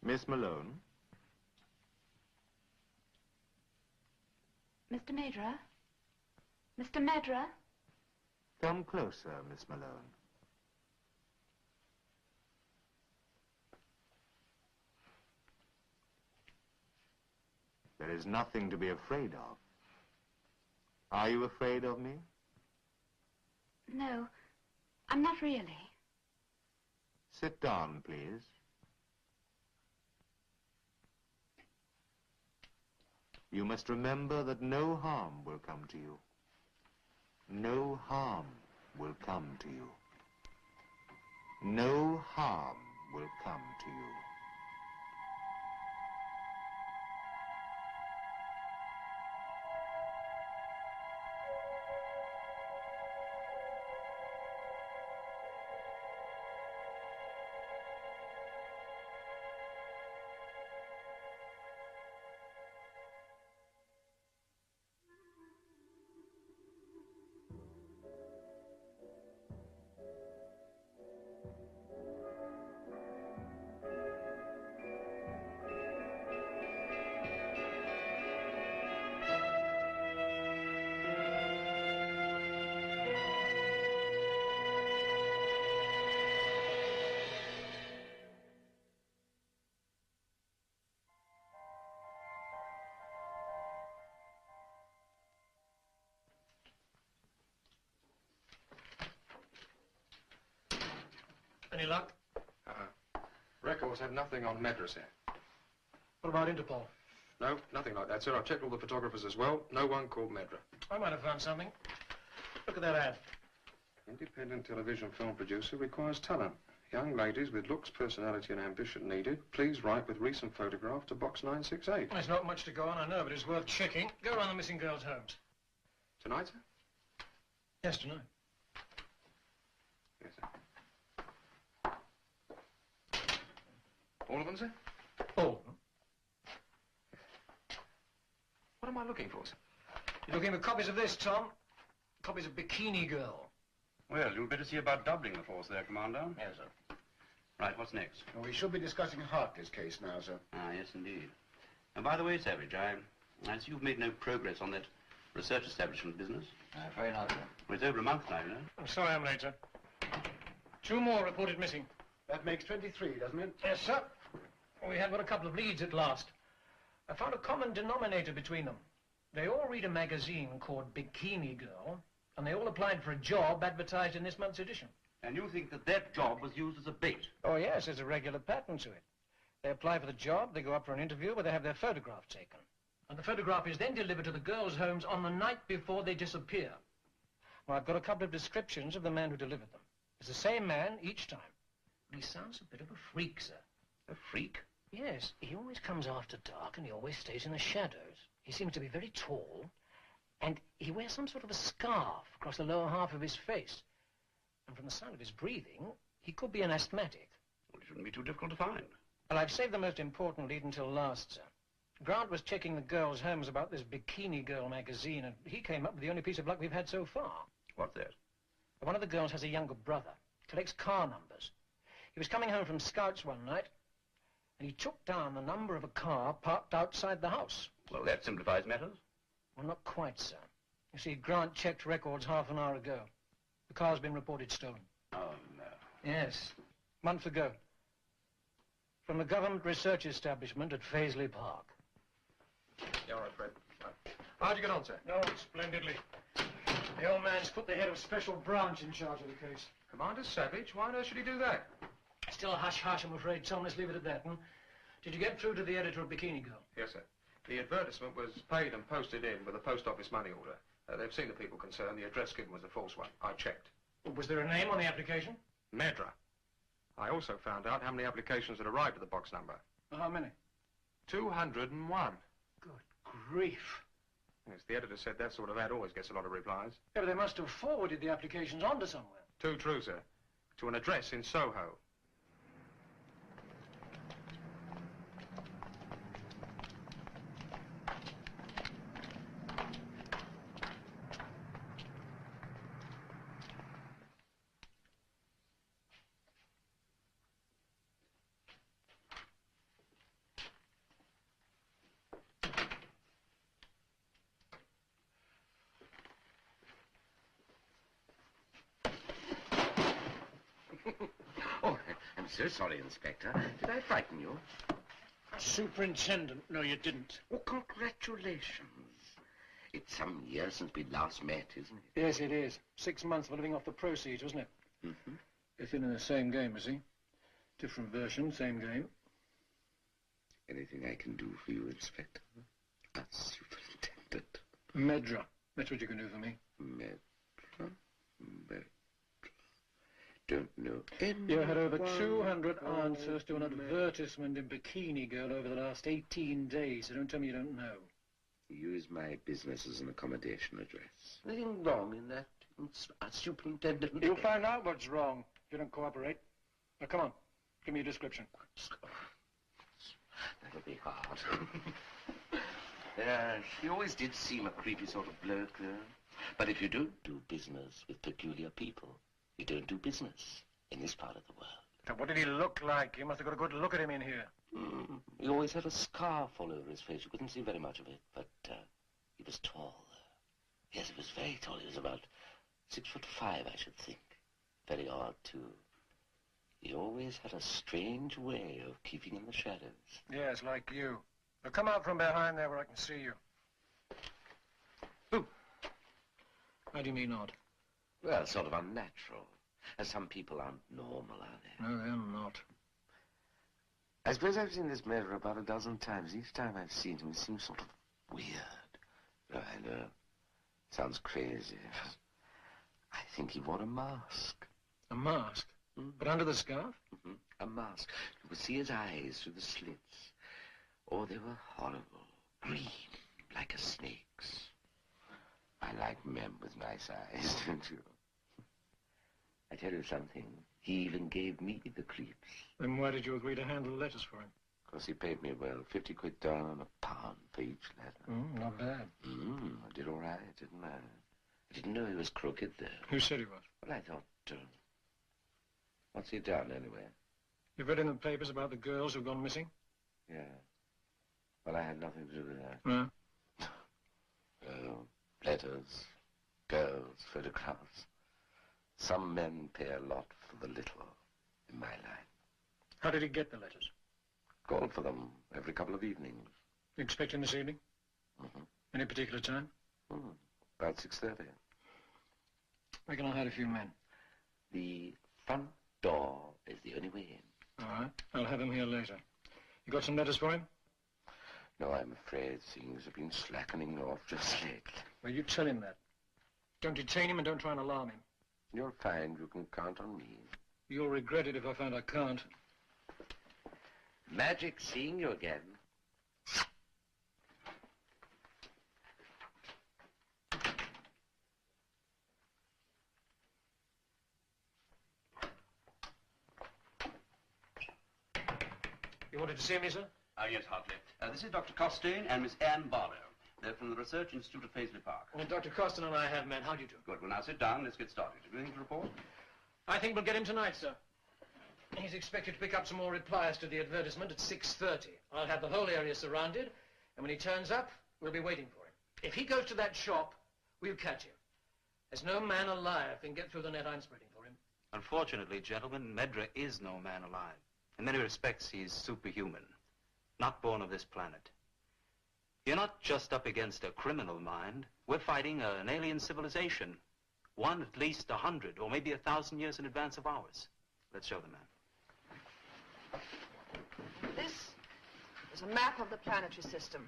Miss Malone? Mr. Medra? Mr. Medra? Come closer, Miss Malone. There is nothing to be afraid of. Are you afraid of me? No, I'm not really. Sit down, please. You must remember that no harm will come to you. No harm will come to you. No harm will come to you. Any luck? Records have nothing on Medra, sir. What about Interpol? No, nothing like that, sir. I've checked all the photographers as well. No one called Medra. I might have found something. Look at that ad. Independent television film producer requires talent. Young ladies with looks, personality and ambition needed. Please write with recent photograph to box 968. There's not much to go on, I know, but it's worth checking. Go around the missing girls' homes. Tonight, sir? Yes, tonight. Yes, sir. All of them, sir? All of them. What am I looking for, sir? You're looking for copies of this, Tom. Copies of Bikini Girl. Well, you'll better see about doubling the force there, Commander. Yes, sir. Right, what's next? Well, we should be discussing Hartley's case now, sir. Ah, yes, indeed. And by the way, Savage, I see you've made no progress on that research establishment business. Very not, sir. Well, it's over a month now, you know. I'm sorry I'm late, sir. 2 more reported missing. That makes 23, doesn't it? Yes, sir. We had but a couple of leads at last. I found a common denominator between them. They all read a magazine called Bikini Girl, and they all applied for a job advertised in this month's edition. And you think that that job was used as a bait? Oh, yes, there's a regular pattern to it. They apply for the job, they go up for an interview, where they have their photograph taken. And the photograph is then delivered to the girls' homes on the night before they disappear. Well, I've got a couple of descriptions of the man who delivered them. It's the same man each time. But he sounds a bit of a freak, sir. A freak? Yes, he always comes after dark and he always stays in the shadows. He seems to be very tall, and he wears some sort of a scarf across the lower half of his face. And from the sound of his breathing, he could be an asthmatic. Well, it shouldn't be too difficult to find. Well, I've saved the most important lead until last, sir. Grant was checking the girls' homes about this Bikini Girl magazine, and he came up with the only piece of luck we've had so far. What's that? One of the girls has a younger brother, collects car numbers. He was coming home from Scouts one night, and he took down the number of a car parked outside the house. Well, that simplifies matters. Well, not quite, sir. You see, Grant checked records half an hour ago. The car's been reported stolen. Oh, no. Yes, month ago. From the government research establishment at Faisley Park. Yeah, all right, Fred. Right. How'd you get on, sir? Oh, splendidly. The old man's put the head of special branch in charge of the case. Commander Savage? Why on earth should he do that? Still hush-hush, I'm afraid, Tom. Let's leave it at that. Did you get through to the editor of Bikini Girl? Yes, sir. The advertisement was paid and posted in with a post office money order. They've seen the people concerned. The address given was a false one. I checked. Was there a name on the application? Medra. I also found out how many applications had arrived at the box number. How many? 201. Good grief. Yes, the editor said that sort of ad always gets a lot of replies. Yeah, but they must have forwarded the applications on to somewhere. Too true, sir. To an address in Soho. Oh, I'm so sorry, Inspector. Did I frighten you? Superintendent, no, you didn't. Oh, congratulations. It's some years since we last met, isn't it? Yes, it is. 6 months for living off the proceeds, wasn't it? Mm-hmm. It's in the same game, is he? Different version, same game. Anything I can do for you, Inspector? As Superintendent. Medra. That's what you can do for me. Medra? Medra. Don't know any. You had over 200 answers to an advertisement in Bikini Girl over the last 18 days, so don't tell me you don't know. Use my business as an accommodation address. Anything wrong in that, Superintendent? You'll find out what's wrong if you don't cooperate. Now, come on. Give me a description. That'll be hard. She always did seem a creepy sort of bloke, though. But if you don't do business with peculiar people, you don't do business in this part of the world. Now, what did he look like? You must have got a good look at him in here. He always had a scarf all over his face. You couldn't see very much of it, but he was tall. Yes, he was very tall. He was about 6'5", I should think. Very odd, too. He always had a strange way of keeping in the shadows. Yes, like you. Now, come out from behind there where I can see you. Who? How do you mean odd? Well, sort of unnatural. Some people aren't normal, are they? No, they're not. I suppose I've seen this Medra about a dozen times. Each time I've seen him, it seems sort of weird. Oh, I know. Sounds crazy. I think he wore a mask. A mask? But under the scarf? A mask. You could see his eyes through the slits. Oh, they were horrible. Green, like a snake's. I like men with nice eyes, don't you? I tell you something. He even gave me the creeps. Then why did you agree to handle letters for him? Because he paid me well. 50 quid down and £1 for each letter. Not bad. I did all right, didn't I? I didn't know he was crooked, though. Who said he was? Well, I thought, what's he done, anyway? You've read in the papers about the girls who've gone missing? Yeah. Well, I had nothing to do with that. No? Oh, letters, girls, photographs. Some men pay a lot for the little in my life. How did he get the letters? Called for them every couple of evenings. You expect him this evening? Any particular time? About 6:30. Where can I hide a few men? The front door is the only way in. All right. I'll have him here later. You got some letters for him? No, I'm afraid things have been slackening off just lately. Well, you tell him that. Don't detain him and don't try and alarm him. You'll find you can count on me. You'll regret it if I find I can't. Magic seeing you again. You wanted to see me, sir? Yes, Hartley. This is Dr. Costain and Miss Anne Barlow. They're from the Research Institute of Paisley Park. Well, Dr. Costin and I have met. How do you do? Good. Well, now sit down. Let's get started. Have you anything to report? I think we'll get him tonight, sir. He's expected to pick up some more replies to the advertisement at 6:30. I'll have the whole area surrounded, and when he turns up, we'll be waiting for him. If he goes to that shop, we'll catch him. There's no man alive can get through the net I'm spreading for him. Unfortunately, gentlemen, Medra is no man alive. In many respects, he's superhuman, not born of this planet. You're not just up against a criminal mind. We're fighting an alien civilization. One at least 100 or maybe 1,000 years in advance of ours. Let's show the man. This is a map of the planetary system.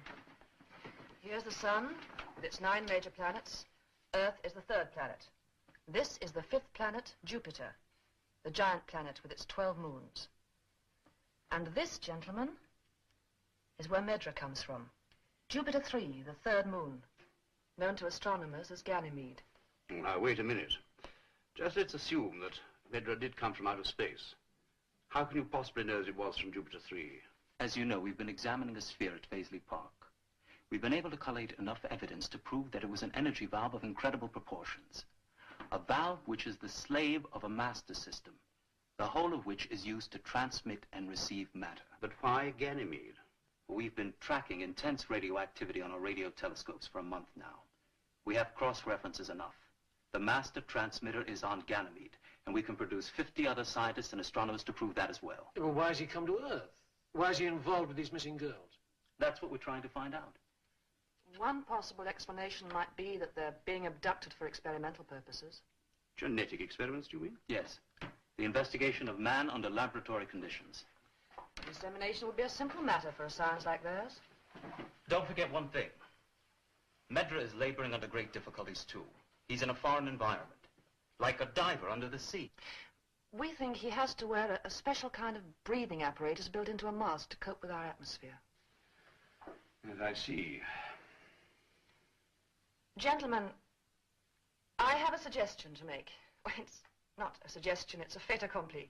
Here's the sun with its 9 major planets. Earth is the 3rd planet. This is the 5th planet, Jupiter, the giant planet with its 12 moons. And this, gentlemen, is where Medra comes from. Jupiter 3, the 3rd moon, known to astronomers as Ganymede. Now, wait a minute. Just let's assume that Medra did come from outer space. How can you possibly know that it was from Jupiter 3? As you know, we've been examining a sphere at Paisley Park. We've been able to collate enough evidence to prove that it was an energy valve of incredible proportions. A valve which is the slave of a master system, the whole of which is used to transmit and receive matter. But why Ganymede? We've been tracking intense radioactivity on our radio telescopes for a month now. We have cross-references enough. The master transmitter is on Ganymede, and we can produce 50 other scientists and astronomers to prove that as well. Well, why has he come to Earth? Why is he involved with these missing girls? That's what we're trying to find out. One possible explanation might be that they're being abducted for experimental purposes. Genetic experiments, do you mean? Yes. The investigation of man under laboratory conditions. Insemination would be a simple matter for a science like theirs. Don't forget one thing. Medra is laboring under great difficulties, too. He's in a foreign environment, like a diver under the sea. We think he has to wear a special kind of breathing apparatus built into a mask to cope with our atmosphere. Yes, I see. Gentlemen, I have a suggestion to make. Well, it's not a suggestion, it's a fait accompli.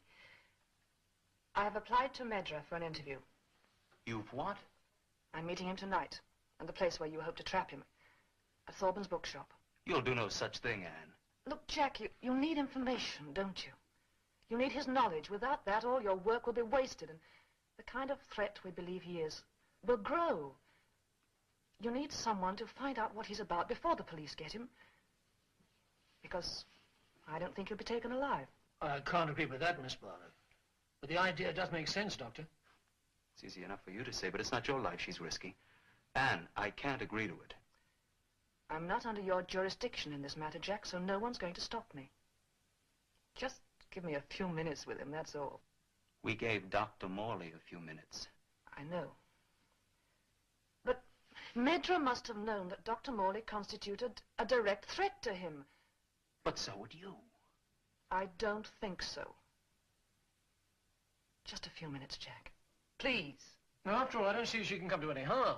I have applied to Medra for an interview. You've what? I'm meeting him tonight, at the place where you hope to trap him, at Thorburns bookshop. You'll do no such thing, Anne. Look, Jack, you'll need information, don't you? You need his knowledge. Without that, all your work will be wasted, and the kind of threat we believe he is will grow. You need someone to find out what he's about before the police get him, because I don't think he'll be taken alive. I can't agree with that, Miss Barlow. But the idea does make sense, Doctor. It's easy enough for you to say, but it's not your life she's risking. Anne, I can't agree to it. I'm not under your jurisdiction in this matter, Jack, so no one's going to stop me. Just Give me a few minutes with him, that's all. We gave Dr. Morley a few minutes. I know. But Medra must have known that Dr. Morley constituted a direct threat to him. But so would you. I don't think so. Just a few minutes, Jack. Please. Now, after all, I don't see she can come to any harm.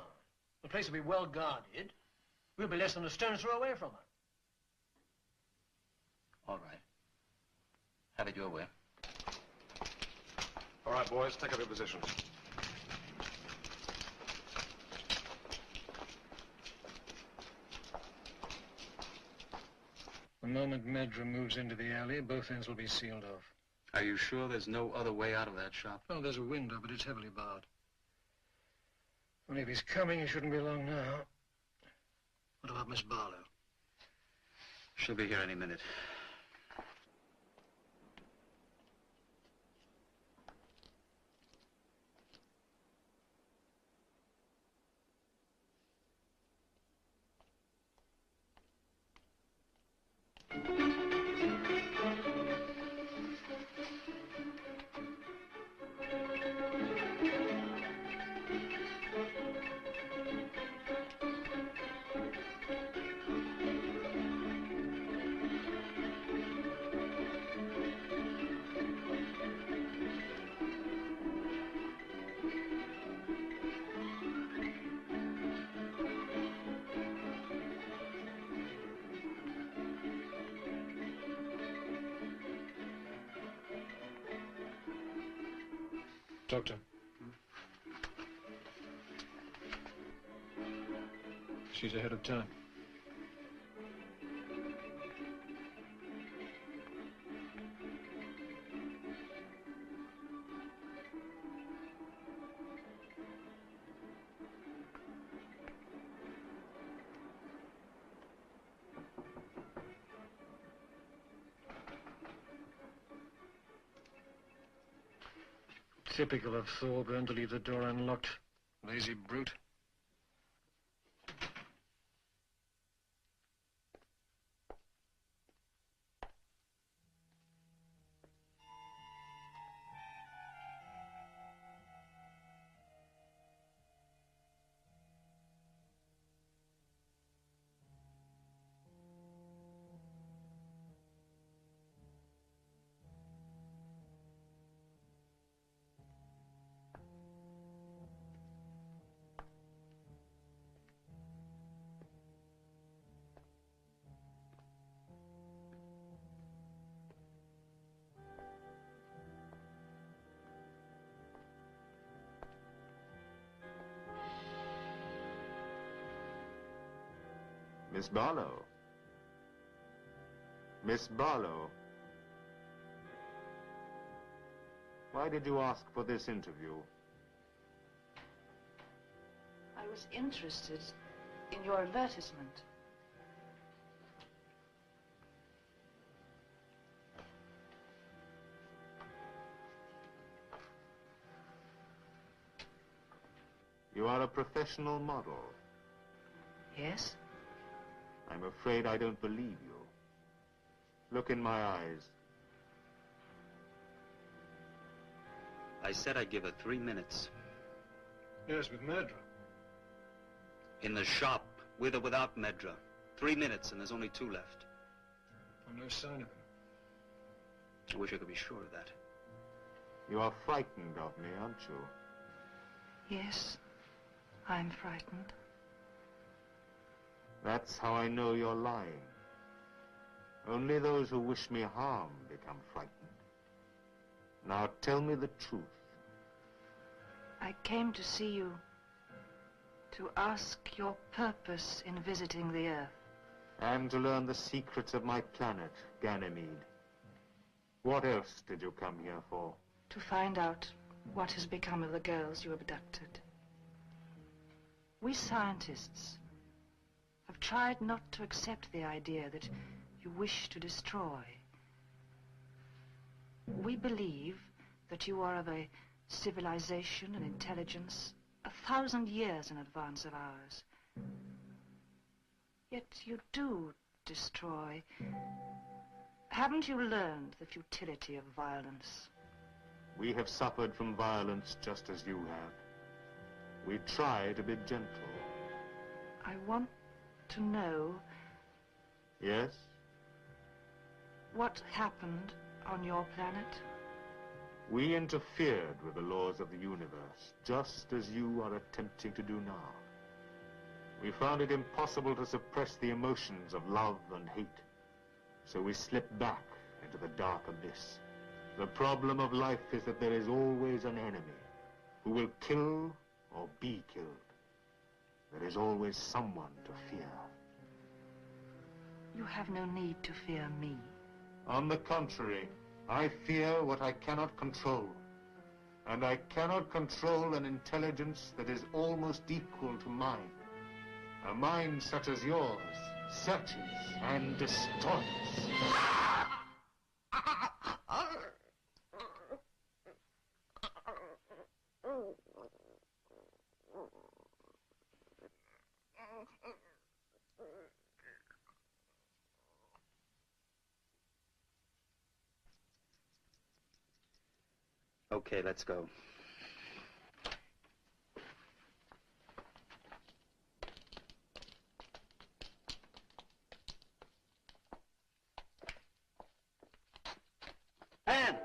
The place will be well guarded. We'll be less than a stone's throw away from her. All right. Have it your way. All right, boys, take up your positions. The moment Medra moves into the alley, both ends will be sealed off. Are you sure there's no other way out of that shop? Well, there's a window, but it's heavily barred. Only if he's coming, he shouldn't be long now. What about Miss Barlow? She'll be here any minute. Doctor. She's ahead of time. Typical of Thorburn to leave the door unlocked. Lazy brute. Miss Barlow. Miss Barlow. Why did you ask for this interview? I was interested in your advertisement. You are a professional model. Yes? I'm afraid I don't believe you. Look in my eyes. I said I'd give her 3 minutes. Yes, with Medra. In the shop, with or without Medra. 3 minutes, and there's only 2 left. No sign of him. I wish I could be sure of that. You are frightened of me, aren't you? Yes, I'm frightened. That's how I know you're lying. Only those who wish me harm become frightened. Now tell me the truth. I came to see you to ask your purpose in visiting the Earth. And to learn the secrets of my planet, Ganymede. What else did you come here for? To find out what has become of the girls you abducted. We scientists have tried not to accept the idea that you wish to destroy. We believe that you are of a civilization and intelligence 1,000 years in advance of ours. Yet you do destroy. Haven't you learned the futility of violence? We have suffered from violence just as you have. We try to be gentle. I want to know... Yes? What happened on your planet? We interfered with the laws of the universe, just as you are attempting to do now. We found it impossible to suppress the emotions of love and hate, so we slipped back into the dark abyss. The problem of life is that there is always an enemy who will kill or be killed. There is always someone to fear. You have no need to fear me. On the contrary, I fear what I cannot control. And I cannot control an intelligence that is almost equal to mine. A mind such as yours searches and destroys. Okay, let's go. Anne!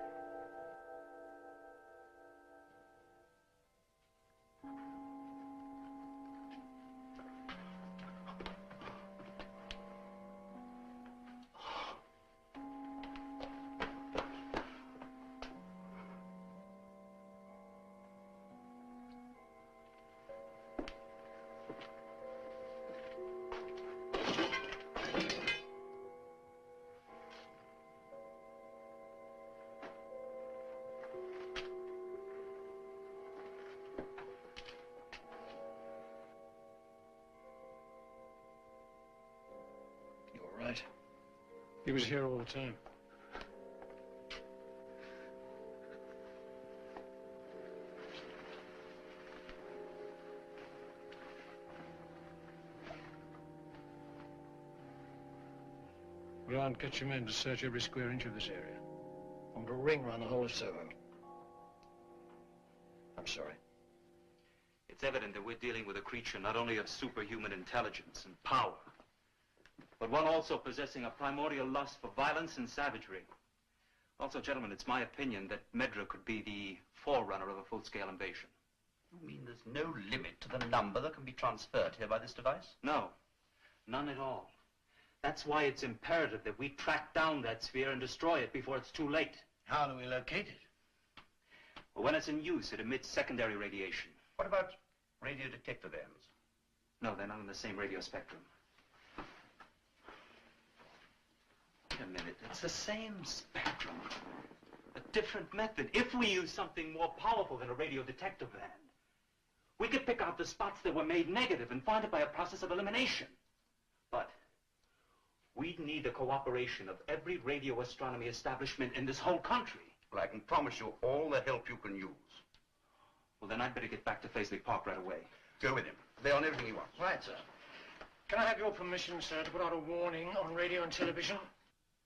Right. He was here all the time. Grant, get your men to search every square inch of this area. I want a ring around the whole of Soho. I'm sorry. It's evident that we're dealing with a creature not only of superhuman intelligence and power, but one also possessing a primordial lust for violence and savagery. Also, gentlemen, it's my opinion that Medra could be the forerunner of a full-scale invasion. You mean there's no limit to the number that can be transferred here by this device? No, none at all. That's why it's imperative that we track down that sphere and destroy it before it's too late. How do we locate it? Well, when it's in use, it emits secondary radiation. What about radio detector ends? No, they're not in the same radio spectrum. Wait a minute, it's the same spectrum. A different method. If we use something more powerful than a radio detector band, we could pick out the spots that were made negative and find it by a process of elimination. But we'd need the cooperation of every radio astronomy establishment in this whole country. Well, I can promise you all the help you can use. Well, then I'd better get back to Paisley Park right away. Go with him. Lay on everything he wants. Right, sir. Can I have your permission, sir, to put out a warning on radio and television?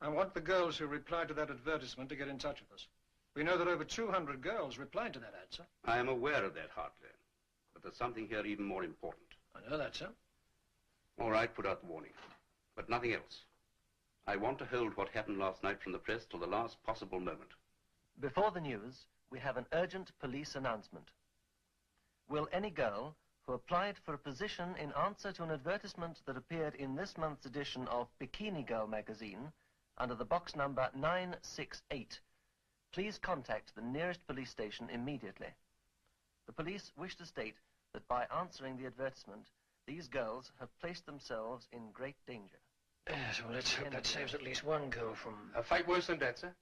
I want the girls who replied to that advertisement to get in touch with us. We know that over 200 girls replied to that ad, sir. I am aware of that, Hartley. But there's something here even more important. I know that, sir. All right, put out the warning. But nothing else. I want to hold what happened last night from the press till the last possible moment. Before the news, we have an urgent police announcement. Will any girl who applied for a position in answer to an advertisement that appeared in this month's edition of Bikini Girl magazine under the box number 968, please contact the nearest police station immediately. The police wish to state that by answering the advertisement, these girls have placed themselves in great danger. Yes, well, let's hope that saves at least one girl from... A fight worse than that, sir?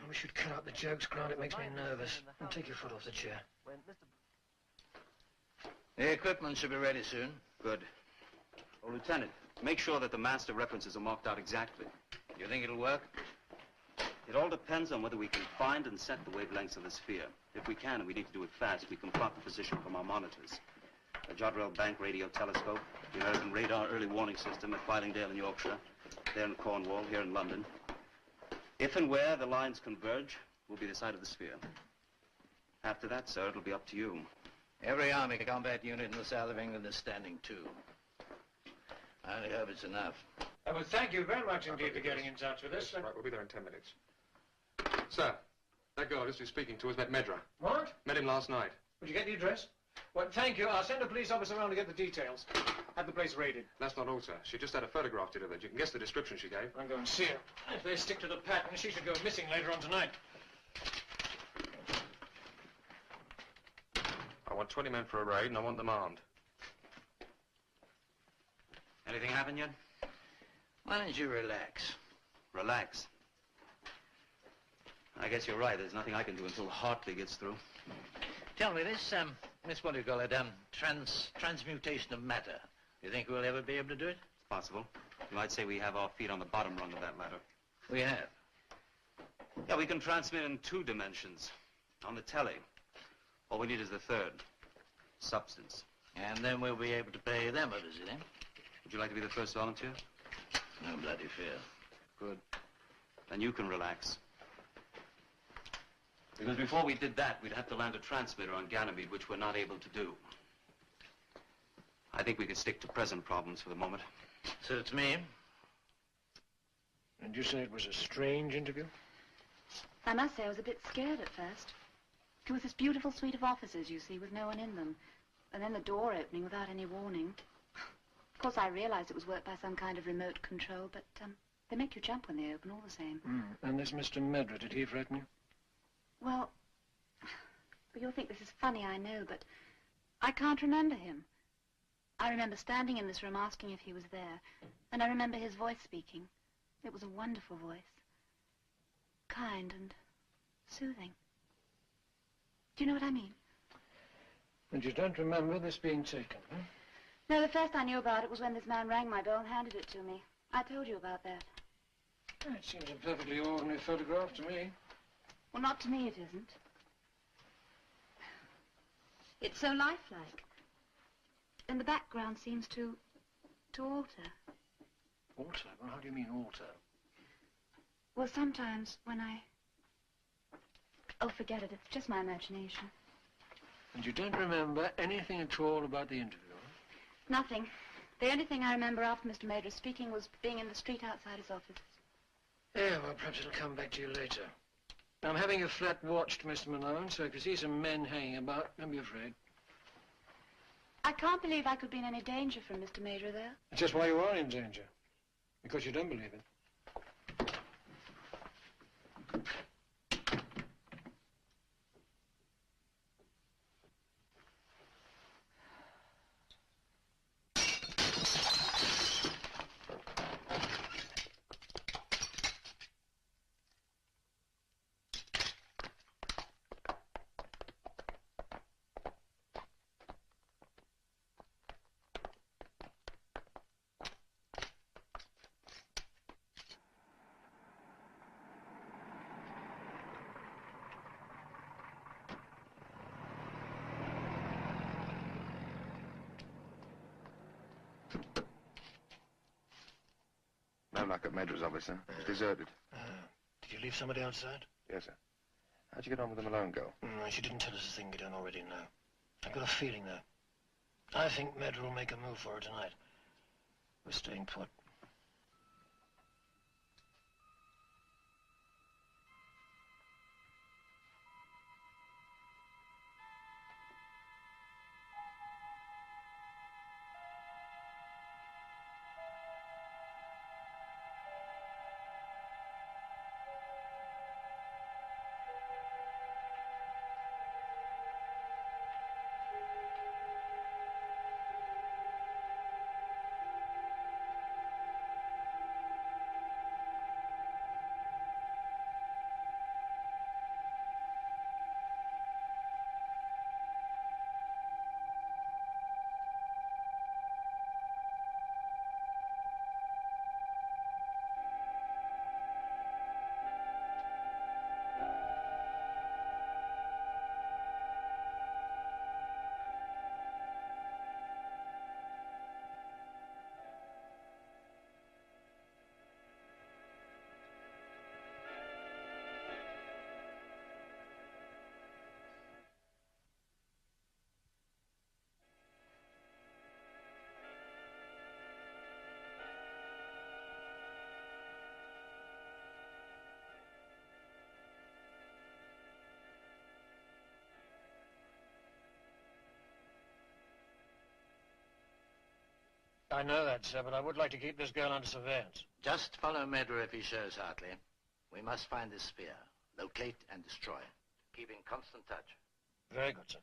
We should cut out the jokes, Grant. It makes me nervous. And take your foot off the chair. The equipment should be ready soon. Good. Oh, Lieutenant, make sure that the master references are marked out exactly. You think it'll work? It all depends on whether we can find and set the wavelengths of the sphere. If we can, and we need to do it fast, we can plot the position from our monitors. The Jodrell Bank radio telescope, the American radar early warning system at Fylingdale in Yorkshire, there in Cornwall, here in London. If and where the lines converge will be the site of the sphere. After that, sir, it'll be up to you. Every army combat unit in the south of England is standing to. I only hope it's enough. Well, thank you very much indeed for getting in touch with us. Right, we'll be there in 10 minutes. Sir, that girl I just was speaking to has met Medra. What? Met him last night. Would you get the address? Well, thank you. I'll send a police officer around to get the details. Have the place raided. That's not all, sir. She just had a photograph delivered. You can guess the description she gave. I'm going to see her. If they stick to the pattern, she should go missing later on tonight. I want 20 men for a raid, and I want them armed. Anything happen yet? Why don't you relax? Relax. I guess you're right. There's nothing I can do until Hartley gets through. Tell me, this what do you call it, transmutation of matter. You think we'll ever be able to do it? It's possible. You might say we have our feet on the bottom rung of that matter. We have. Yeah, we can transmit in 2 dimensions. On the telly. All we need is the third. Substance. And then we'll be able to pay them a visit, eh? Would you like to be the first volunteer? No bloody fear. Good. Then you can relax. Because before we did that, we'd have to land a transmitter on Ganymede, which we're not able to do. I think we could stick to present problems for the moment. So it's me. And you say it was a strange interview? I must say I was a bit scared at first. It was this beautiful suite of offices, you see, with no one in them. And then the door opening without any warning. Of course, I realized it was worked by some kind of remote control, but they make you jump when they open all the same. And this Mr. Medra, did he threaten you? Well, you'll think this is funny, I know, but I can't remember him. I remember standing in this room asking if he was there, and I remember his voice speaking. It was a wonderful voice. Kind and soothing. Do you know what I mean? And you don't remember this being taken, huh? No, the first I knew about it was when this man rang my bell and handed it to me. I told you about that. It seems a perfectly ordinary photograph to me. Well, not to me, it isn't. It's so lifelike. And the background seems to alter. Alter? Well, how do you mean alter? Well, sometimes when I... Oh, forget it. It's just my imagination. And you don't remember anything at all about the interview? Nothing. The only thing I remember after Mr. Madra's speaking was being in the street outside his office. Yeah, well, perhaps it'll come back to you later. I'm having your flat watched, Mr. Malone, so if you see some men hanging about, don't be afraid. I can't believe I could be in any danger from Mr. Madra there. It's just why you are in danger. Because you don't believe it. No luck at Medra's office, sir. It's deserted. Did you leave somebody outside? Yes, sir. How'd you get on with the Malone girl? She didn't tell us a thing you don't already know. I've got a feeling, though. I think Medra will make a move for her tonight. We're staying put. I know that, sir, but I would like to keep this girl under surveillance. Just follow Medra if he shows, Hartley. We must find this sphere, locate and destroy it. Keep in constant touch. Very good, sir.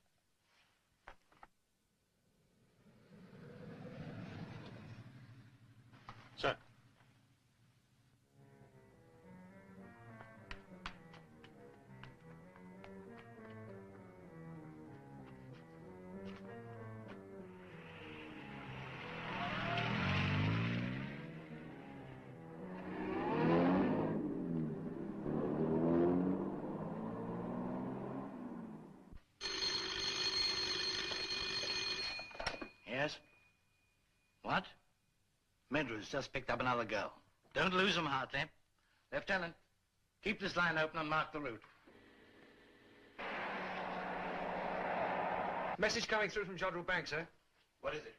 Sir. Yes? What? Medra's just picked up another girl. Don't lose him, Hartley. Lieutenant, keep this line open and mark the route. Message coming through from Jodrell Bank, sir. What is it?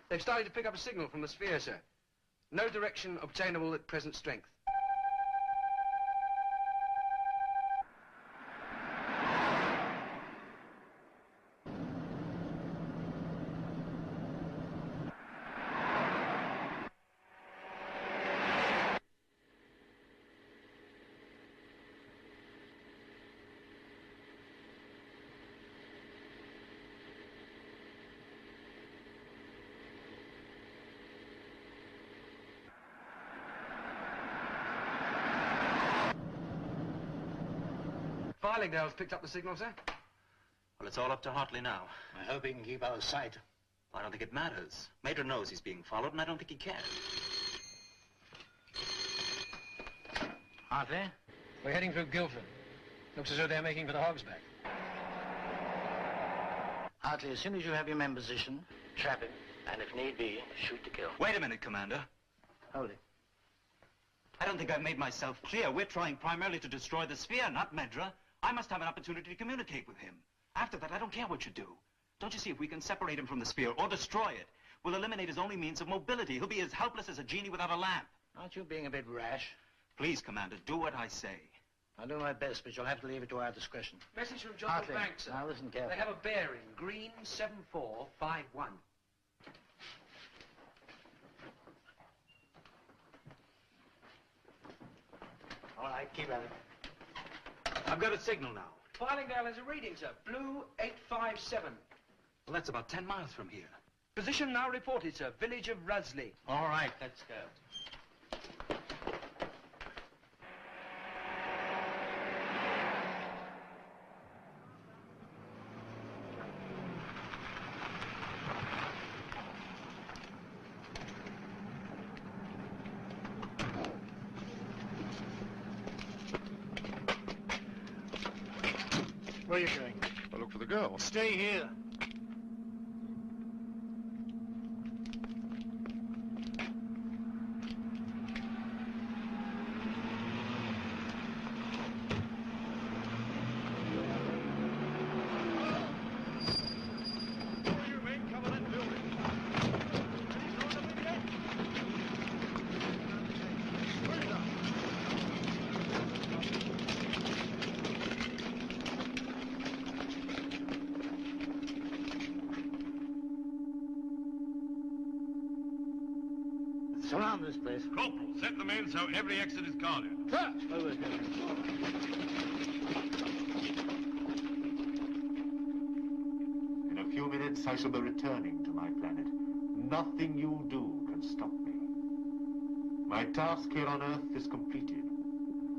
They've started to pick up a signal from the sphere, sir. No direction obtainable at present strength. Farlingdale's picked up the signal, sir. Well, it's all up to Hartley now. I hope he can keep out of sight. I don't think it matters. Major knows he's being followed, and I don't think he cares. Hartley? We're heading through Guildford. Looks as though they're making for the Hog's Back. Hartley, as soon as you have your men positioned, trap him, and if need be, shoot to kill. Wait a minute, Commander. Hold it. I don't think I've made myself clear. We're trying primarily to destroy the sphere, not Medra. I must have an opportunity to communicate with him. After that, I don't care what you do. Don't you see, if we can separate him from the sphere or destroy it, we'll eliminate his only means of mobility. He'll be as helpless as a genie without a lamp. Aren't you being a bit rash? Please, Commander, do what I say. I'll do my best, but you'll have to leave it to our discretion. Message from Jodrell Hartley, Bank, sir. now listen carefully. They have a bearing, green 7451. All right, keep at it. I've got a signal now. Farlingdale has a reading, sir. Blue 857. Well, that's about 10 miles from here. Position now reported, sir. Village of Rusley. All right, let's go. Where are you going? I'll look for the girl. Stay here. Surround this place. Corporal, set them in so every exit is guarded. Sir! In a few minutes, I shall be returning to my planet. Nothing you do can stop me. My task here on Earth is completed.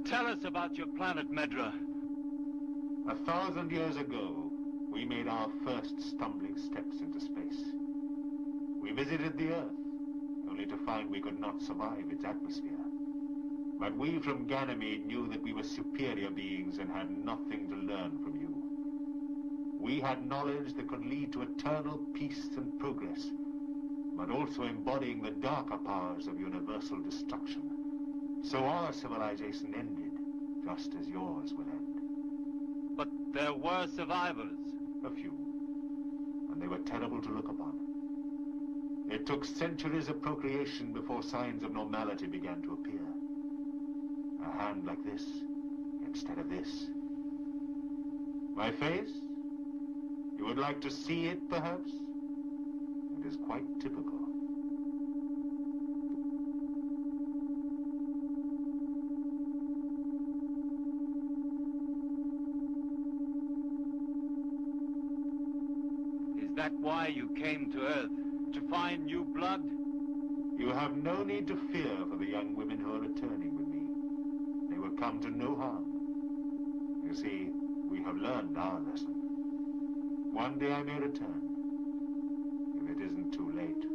Tell us about your planet, Medra. 1,000 years ago, we made our first stumbling steps into space. We visited the Earth, only to find we could not survive its atmosphere. But we from Ganymede knew that we were superior beings and had nothing to learn from you. We had knowledge that could lead to eternal peace and progress, but also embodying the darker powers of universal destruction. So our civilization ended, just as yours will end. But there were survivors. A few. And they were terrible to look upon. It took centuries of procreation before signs of normality began to appear. A hand like this, instead of this. My face? You would like to see it, perhaps? It is quite typical. that why you came to Earth? To find new blood? You have no need to fear for the young women who are returning with me. They will come to no harm. You see, we have learned our lesson. One day I may return, if it isn't too late.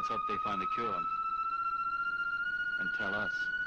Let's hope they find the cure. And tell us.